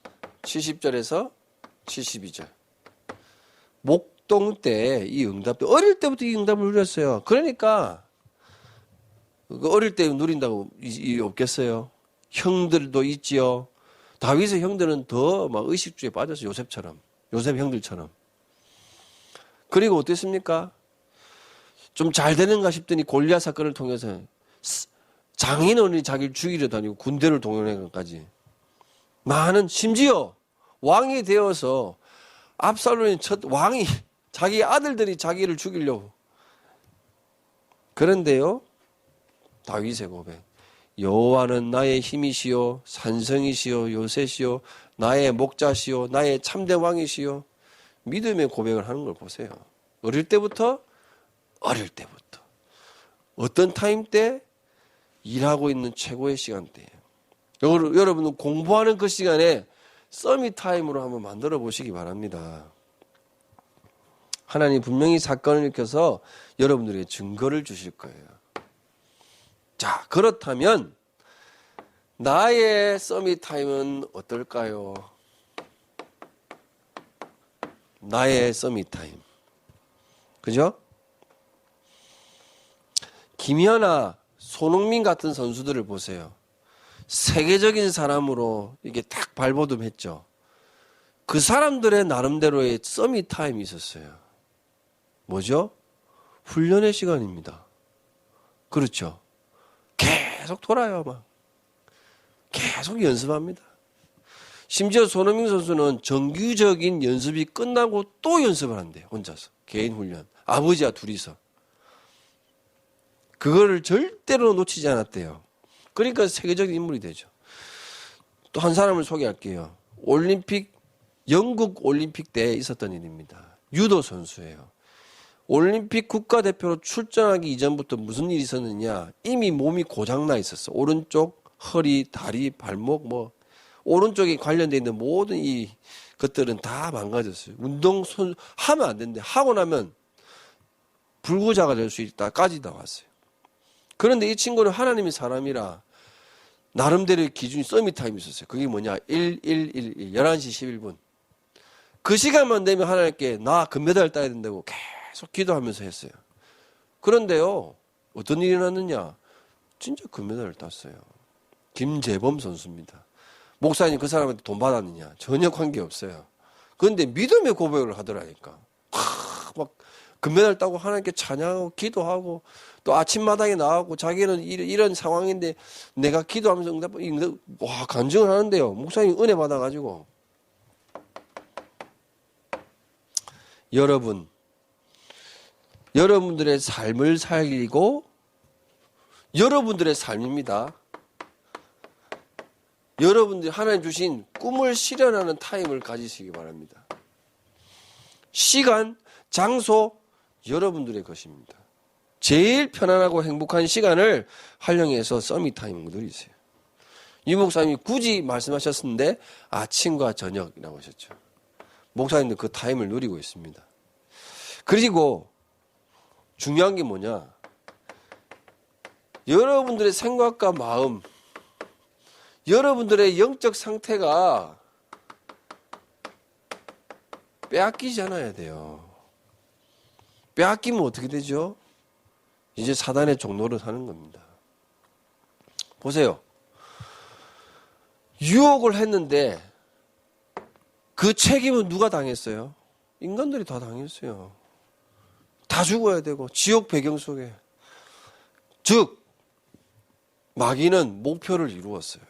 70절에서 72절. 목동 때 이 응답도 어릴 때부터 이 응답을 누렸어요. 그러니까 어릴 때 누린다고 없겠어요? 형들도 있지요. 다윗의 형들은 더 막 의식주의에 빠졌어요. 요셉 형들처럼. 그리고 어땠습니까? 좀 잘 되는가 싶더니 골리앗 사건을 통해서 장인어른이 자기를 죽이려 다니고 군대를 동원한 것까지 많은, 심지어 왕이 되어서 압살롬의 첫 왕이 자기 아들들이 자기를 죽이려고. 그런데요, 다윗의 고백. 여호와는 나의 힘이시요 산성이시요 요새시요 나의 목자시요 나의 참된 왕이시요. 믿음의 고백을 하는 걸 보세요. 어릴 때부터 어떤 타임 때 일하고 있는 최고의 시간대예요. 여러분은 공부하는 그 시간에 서밋 타임으로 한번 만들어 보시기 바랍니다. 하나님 분명히 사건을 일으켜서 여러분들에게 증거를 주실 거예요. 자, 그렇다면 나의 서밋 타임은 어떨까요? 나의 서밋 타임. 그죠? 김연아, 손흥민 같은 선수들을 보세요. 세계적인 사람으로 이게 딱 발돋움했죠. 그 사람들의 나름대로의 서밋 타임이 있었어요. 뭐죠? 훈련의 시간입니다. 그렇죠? 계속 돌아요, 막. 계속 연습합니다. 심지어 손흥민 선수는 정규적인 연습이 끝나고 또 연습을 한대요. 혼자서. 개인 훈련. 아버지와 둘이서. 그거를 절대로 놓치지 않았대요. 그러니까 세계적인 인물이 되죠. 또 한 사람을 소개할게요. 영국 올림픽 때에 있었던 일입니다. 유도 선수예요. 올림픽 국가대표로 출전하기 이전부터 무슨 일이 있었느냐. 이미 몸이 고장나 있었어. 오른쪽, 허리, 다리, 발목, 오른쪽에 관련되어 있는 모든 이 것들은 다 망가졌어요. 하면 안 되는데, 하고 나면 불구자가 될 수 있다까지 나왔어요. 그런데 이 친구는 하나님의 사람이라 나름대로의 기준이 서밋 타임이 있었어요. 그게 뭐냐? 1111, 11시 11분. 그 시간만 되면 하나님께 나 금메달 따야 된다고 계속 기도하면서 했어요. 그런데요, 어떤 일이 났느냐? 진짜 금메달을 땄어요. 김재범 선수입니다. 목사님 그 사람한테 돈 받았느냐? 전혀 관계없어요. 그런데 믿음의 고백을 하더라니까. 막 금메달 따고 하나님께 찬양하고 기도하고 또 아침마당에 나가고 자기는 이런 상황인데 내가 기도하면서 간증을 하는데요. 목사님 은혜 받아가지고. 여러분들의 삶을 살리고 여러분들의 삶입니다. 여러분들이 하나님 주신 꿈을 실현하는 타임을 가지시기 바랍니다. 시간, 장소, 여러분들의 것입니다. 제일 편안하고 행복한 시간을 활용해서 서밋 타임을 누리세요. 유 목사님이 굳이 말씀하셨는데 아침과 저녁이라고 하셨죠. 목사님도 그 타임을 누리고 있습니다. 그리고 중요한 게 뭐냐? 여러분들의 생각과 마음, 여러분들의 영적 상태가 빼앗기지 않아야 돼요. 빼앗기면 어떻게 되죠? 이제 사단의 종노릇 하는 겁니다. 보세요. 유혹을 했는데 그 책임은 누가 당했어요? 인간들이 다 당했어요. 다 죽어야 되고 지옥 배경 속에. 즉 마귀는 목표를 이루었어요.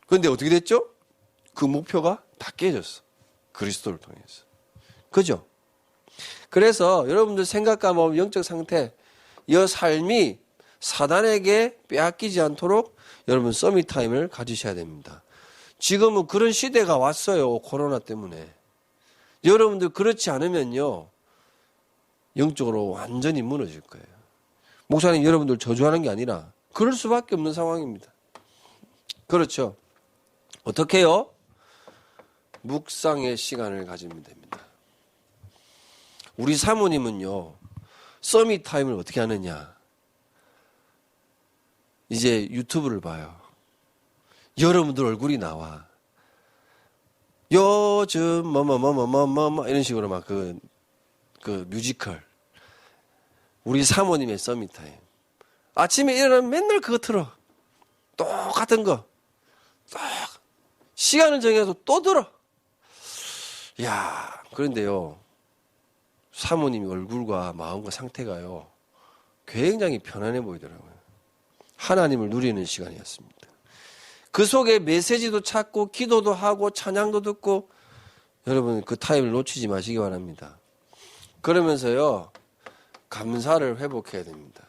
그런데 어떻게 됐죠? 그 목표가 다 깨졌어. 그리스도를 통해서. 그죠? 그래서 여러분들 생각과 마음, 영적 상태, 이 삶이 사단에게 빼앗기지 않도록 여러분 서밋 타임을 가지셔야 됩니다. 지금은 그런 시대가 왔어요. 코로나 때문에. 여러분들 그렇지 않으면요. 영적으로 완전히 무너질 거예요. 목사님 여러분들 저주하는 게 아니라 그럴 수밖에 없는 상황입니다. 그렇죠. 어떻게 해요? 묵상의 시간을 가지면 됩니다. 우리 사모님은요. 서밋 타임을 어떻게 하느냐. 이제 유튜브를 봐요. 여러분들 얼굴이 나와. 요즘 뭐뭐뭐뭐뭐뭐 이런 식으로 막 그 뮤지컬. 우리 사모님의 서밋 타임. 아침에 일어나면 맨날 그거 틀어. 똑같은 거. 시간을 정해서 또 들어. 야, 그런데요. 사모님 얼굴과 마음과 상태가요. 굉장히 편안해 보이더라고요. 하나님을 누리는 시간이었습니다. 그 속에 메시지도 찾고 기도도 하고 찬양도 듣고 여러분 그 타임을 놓치지 마시기 바랍니다. 그러면서요. 감사를 회복해야 됩니다.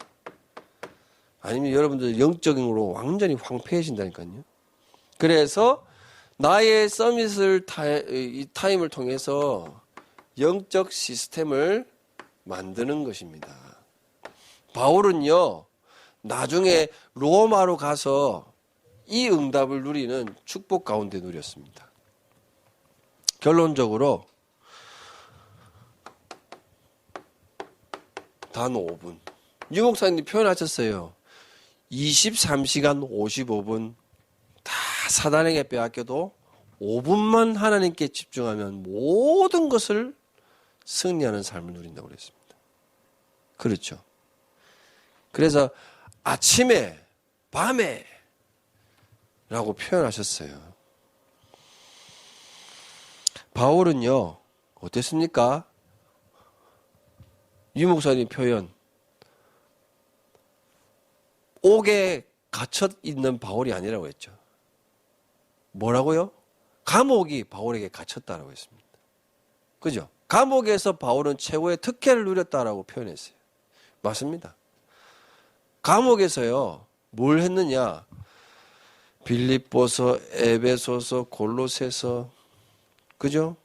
아니면 여러분들 영적으로 완전히 황폐해진다니까요. 그래서 나의 서밋을 이 타임을 통해서 영적 시스템을 만드는 것입니다. 바울은요. 나중에 로마로 가서 이 응답을 누리는 축복 가운데 누렸습니다. 결론적으로 단 5분. 유 목사님이 표현하셨어요. 23시간 55분 다 사단에게 빼앗겨도 5분만 하나님께 집중하면 모든 것을 승리하는 삶을 누린다고 그랬습니다. 그렇죠. 그래서 아침에 밤에 라고 표현하셨어요. 바울은요. 어땠습니까? 유 목사님 표현. 옥에 갇혀 있는 바울이 아니라고 했죠. 뭐라고요? 감옥이 바울에게 갇혔다라고 했습니다. 그죠? 감옥에서 바울은 최고의 특혜를 누렸다라고 표현했어요. 맞습니다. 감옥에서요. 뭘 했느냐? 빌립보서, 에베소서, 골로새서, 그죠?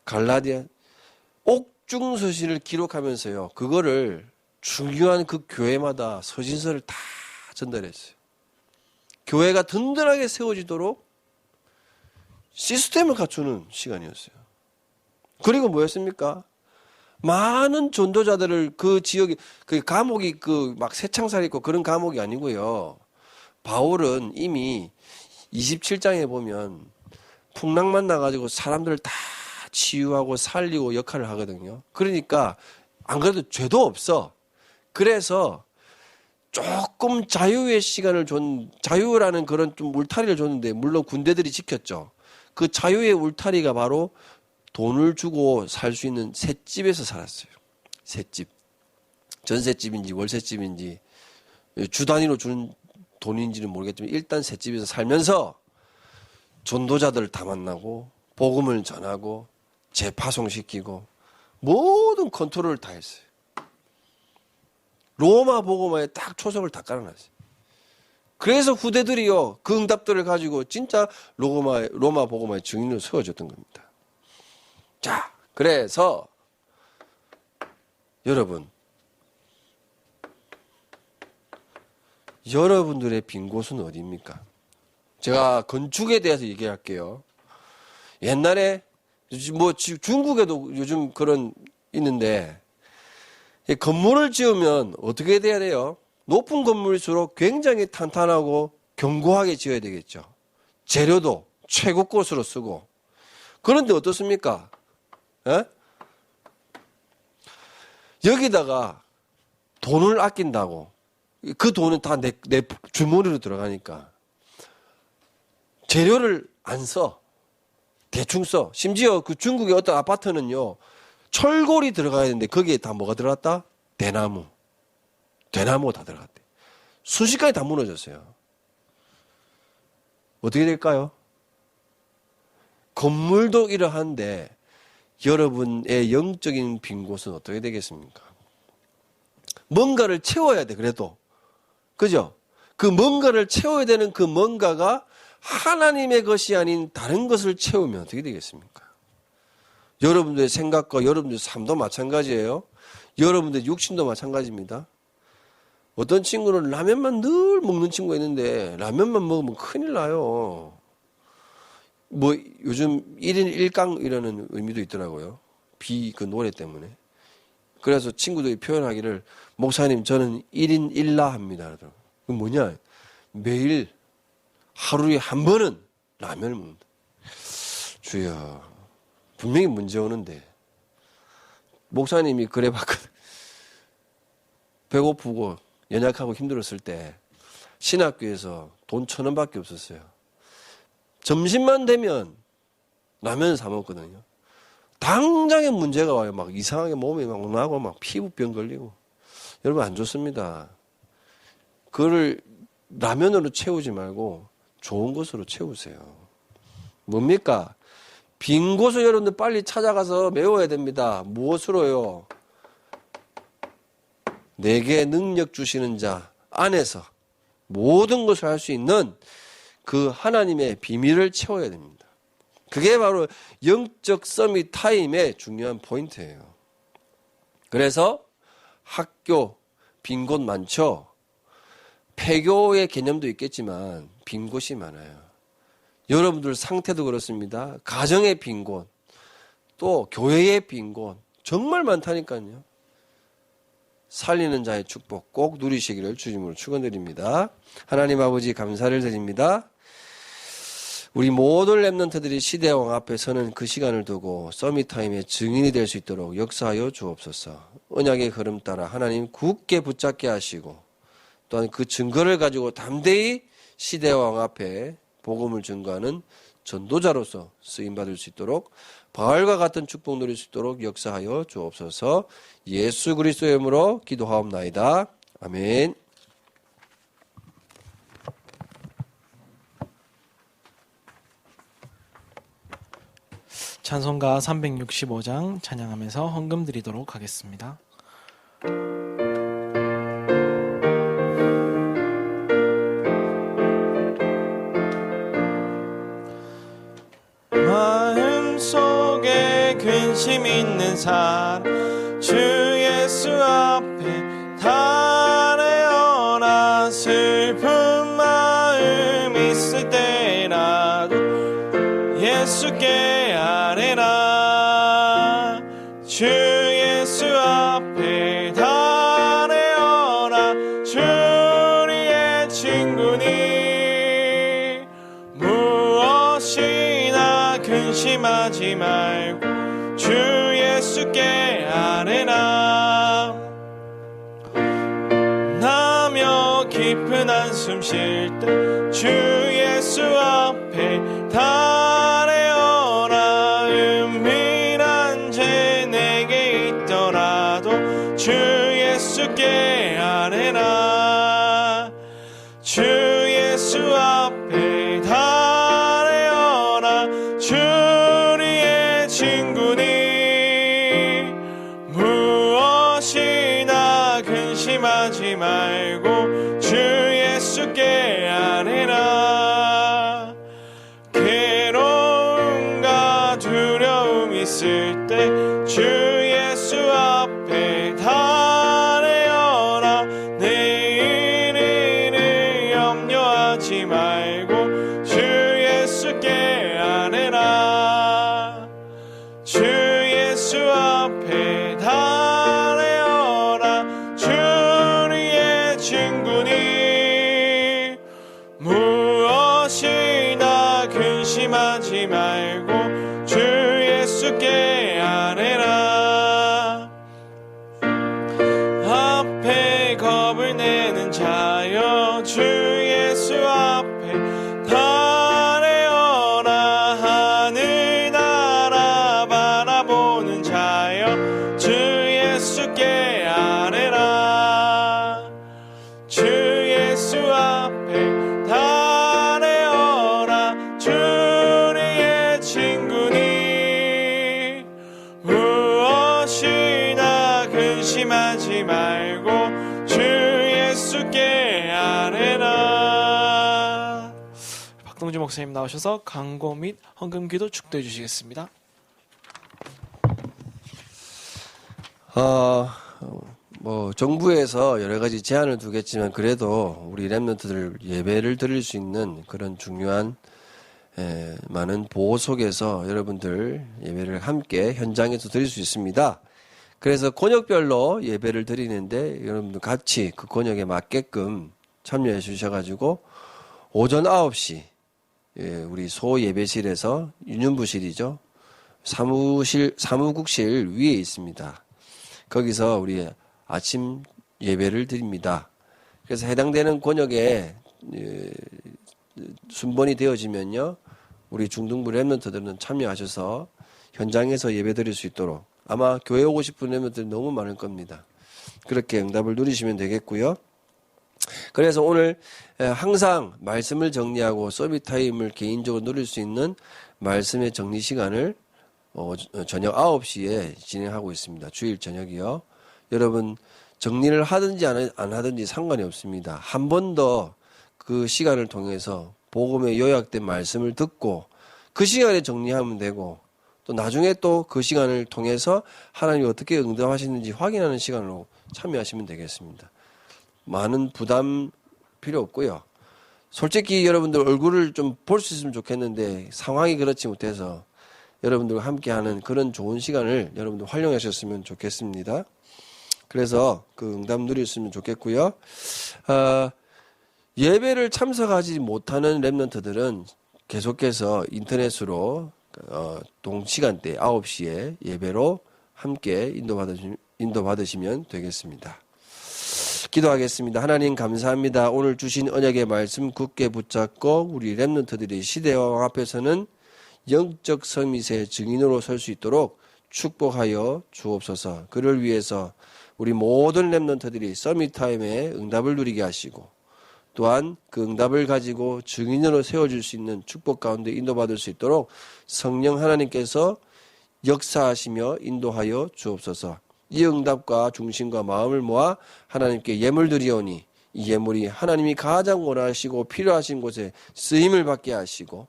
갈라디아, 옥중서신을 기록하면서요. 그거를 중요한 그 교회마다 서신서를 다 전달했어요. 교회가 든든하게 세워지도록 시스템을 갖추는 시간이었어요. 그리고 뭐였습니까? 많은 전도자들을 그 지역에, 그 감옥이 그 막 새창살 있고 그런 감옥이 아니고요. 바울은 이미 27장에 보면 풍랑만 나가지고 사람들을 다 치유하고 살리고 역할을 하거든요. 그러니까 안 그래도 죄도 없어. 그래서 조금 자유의 시간을 자유라는 그런 좀 울타리를 줬는데 물론 군대들이 지켰죠. 그 자유의 울타리가 바로 돈을 주고 살 수 있는 셋집에서 살았어요. 셋집. 전셋집인지 월셋집인지 주 단위로 주는 돈인지는 모르겠지만 일단 셋집에서 살면서 전도자들을 다 만나고 복음을 전하고 재파송시키고 모든 컨트롤을 다 했어요. 로마 복음화에 딱 초석을 다 깔아놨어요. 그래서 후대들이요 그 응답들을 가지고 진짜 로마 복음화의 증인으로 세워졌던 겁니다. 자, 그래서 여러분들의 빈 곳은 어디입니까? 제가 건축에 대해서 얘기할게요. 옛날에 뭐 중국에도 요즘 그런 있는데 건물을 지으면 어떻게 돼야 돼요? 높은 건물일수록 굉장히 탄탄하고 견고하게 지어야 되겠죠. 재료도 최고급으로 쓰고. 그런데 어떻습니까? 에? 여기다가 돈을 아낀다고 그 돈은 다 내 주머니로 들어가니까 재료를 안 써. 대충 써. 심지어 그 중국의 어떤 아파트는요. 철골이 들어가야 되는데 거기에 다 뭐가 들어갔다? 대나무가 다 들어갔대. 순식간에 다 무너졌어요. 어떻게 될까요? 건물도 이러한데 여러분의 영적인 빈 곳은 어떻게 되겠습니까? 뭔가를 채워야 돼. 그래도 그죠? 그 뭔가를 채워야 되는 그 뭔가가 하나님의 것이 아닌 다른 것을 채우면 어떻게 되겠습니까? 여러분들의 생각과 여러분들의 삶도 마찬가지예요. 여러분들의 육신도 마찬가지입니다. 어떤 친구는 라면만 늘 먹는 친구가 있는데 라면만 먹으면 큰일 나요. 뭐 요즘 1인 1강 이라는 의미도 있더라고요. 그 노래 때문에. 그래서 친구들이 표현하기를 목사님 저는 1인 1라 합니다. 그 뭐냐? 매일 하루에 한 번은 라면을 먹는다. 주여, 분명히 문제 오는데 목사님이 그래 봤거든. 배고프고 연약하고 힘들었을 때 신학교에서 돈 1,000원밖에 없었어요. 점심만 되면 라면 사 먹거든요. 당장에 문제가 와요. 막 이상하게 몸이 막 나고 막 피부병 걸리고. 여러분 안 좋습니다. 그거를 라면으로 채우지 말고 좋은 것으로 채우세요. 뭡니까? 빈 곳을 여러분들 빨리 찾아가서 메워야 됩니다. 무엇으로요? 내게 능력 주시는 자 안에서 모든 것을 할 수 있는 그 하나님의 비밀을 채워야 됩니다. 그게 바로 영적 서밋 타임의 중요한 포인트예요. 그래서 학교 빈 곳 많죠. 폐교의 개념도 있겠지만 빈 곳이 많아요. 여러분들 상태도 그렇습니다. 가정의 빈 곳, 또 교회의 빈 곳 정말 많다니까요. 살리는 자의 축복 꼭 누리시기를 주님으로 축원드립니다. 하나님 아버지 감사를 드립니다. 우리 모든 렘넌트들이 시대왕 앞에 서는 그 시간을 두고 서밋타임의 증인이 될 수 있도록 역사하여 주옵소서. 언약의 흐름 따라 하나님 굳게 붙잡게 하시고 또한 그 증거를 가지고 담대히 시대왕 앞에 복음을 증거하는 전도자로서 쓰임받을 수 있도록 바알과 같은 축복 누릴 수 있도록 역사하여 주옵소서. 예수 그리스도의 이름으로 기도하옵나이다. 아멘. 찬송가 365장 찬양하면서 헌금 드리도록 하겠습니다. 마음속에 근심 있는 사람 주 예수 앞에 달아오나 슬픈 마음 있을 때라도 예수께 아뢰나 주 예수 앞에 달아오나 주 우리의 친구니 무엇이나 근심하지 말고 주 예수께 아뢰나 나며 깊은 한숨 쉴 때 주 예수 앞에 달아오나 은밀한 죄 내게 있더라도 주 예수께 아뢰나 주 예수 앞에 달아오나 주 우리의 친구니 무엇이나 근심하지 말고 주 예수께 아뢰나 괴로움과 두려움 있을 때 주 예수 앞에 달아오나 내일을 염려하지 말고 주 예수께 아뢰나 주 예수 앞에 달아오나 주 우리의 친구니 무엇이나 근심하지 말고 주 예수께 아뢰나 앞에 겁을 내는 자여 주 예수 앞에 달아오나 하늘나라 바라보는 자여 주 예수께 아뢰나 주 예수 앞에 달아오나 주 우리의 친구니 무엇이나 근심하지 말고 함께하리라. 박동주 목사님 나오셔서 강고 및 헌금기도 축도해 주시겠습니다. 정부에서 여러 가지 제한을 두겠지만 그래도 우리 렘넌트들 예배를 드릴 수 있는 그런 중요한 많은 보호 속에서 여러분들 예배를 함께 현장에서 드릴 수 있습니다. 그래서 권역별로 예배를 드리는데 여러분들 같이 그 권역에 맞게끔 참여해 주셔가지고 오전 9시 우리 소 예배실에서 유년부실이죠. 사무국실 위에 있습니다. 거기서 우리 아침 예배를 드립니다. 그래서 해당되는 권역에 순번이 되어지면요, 우리 중등부 렘넌트들은 참여하셔서 현장에서 예배 드릴 수 있도록 아마 교회 오고 싶은 렘넌트들이 너무 많을 겁니다. 그렇게 응답을 누리시면 되겠고요. 그래서 오늘 항상 말씀을 정리하고 서밋 타임을 개인적으로 누릴 수 있는 말씀의 정리 시간을 저녁 9시에 진행하고 있습니다. 주일 저녁이요. 여러분 정리를 하든지 안 하든지 상관이 없습니다. 한 번 더 그 시간을 통해서 복음의 요약된 말씀을 듣고 그 시간에 정리하면 되고 또 나중에 또 그 시간을 통해서 하나님이 어떻게 응답하시는지 확인하는 시간으로 참여하시면 되겠습니다. 많은 부담 필요 없고요. 솔직히 여러분들 얼굴을 좀 볼 수 있으면 좋겠는데 상황이 그렇지 못해서 여러분들과 함께하는 그런 좋은 시간을 여러분들 활용하셨으면 좋겠습니다. 그래서 그 응답 누렸으면 좋겠고요. 예배를 참석하지 못하는 렘넌트들은 계속해서 인터넷으로 동시간대 9시에 예배로 함께 인도받으시면 되겠습니다. 기도하겠습니다. 하나님 감사합니다. 오늘 주신 언약의 말씀 굳게 붙잡고 우리 렘넌트들이 시대와 왕 앞에서는 영적 서밋의 증인으로 설 수 있도록 축복하여 주옵소서. 그를 위해서 우리 모든 렘넌트들이 서밋 타임에 응답을 누리게 하시고 또한 그 응답을 가지고 증인으로 세워줄 수 있는 축복 가운데 인도받을 수 있도록 성령 하나님께서 역사하시며 인도하여 주옵소서. 이 응답과 중심과 마음을 모아 하나님께 예물 드리오니 이 예물이 하나님이 가장 원하시고 필요하신 곳에 쓰임을 받게 하시고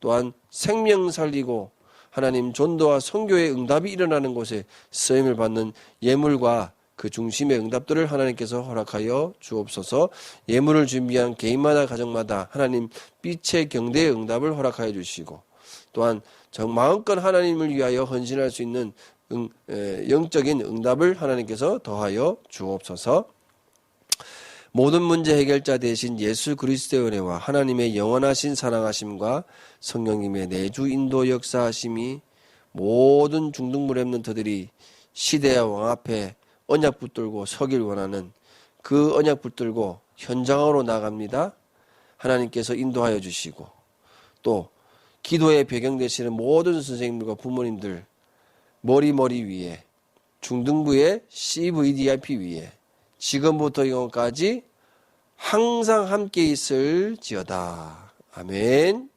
또한 생명 살리고 하나님 전도와 선교의 응답이 일어나는 곳에 쓰임을 받는 예물과 그 중심의 응답들을 하나님께서 허락하여 주옵소서. 예물을 준비한 개인마다 가정마다 하나님 빛의 경대의 응답을 허락하여 주시고 또한 마음껏 하나님을 위하여 헌신할 수 있는 영적인 응답을 하나님께서 더하여 주옵소서. 모든 문제 해결자 되신 예수 그리스도의 은혜와 하나님의 영원하신 사랑하심과 성령님의 내주 인도 역사하심이 모든 중등부 렘넌트들이 시대와 왕 앞에 언약 붙들고 서길 원하는 그 언약 붙들고 현장으로 나갑니다. 하나님께서 인도하여 주시고 또 기도의 배경 되시는 모든 선생님들과 부모님들 머리 위에 중등부의 CVDIP 위에 지금부터 영원까지 항상 함께 있을지어다. 아멘.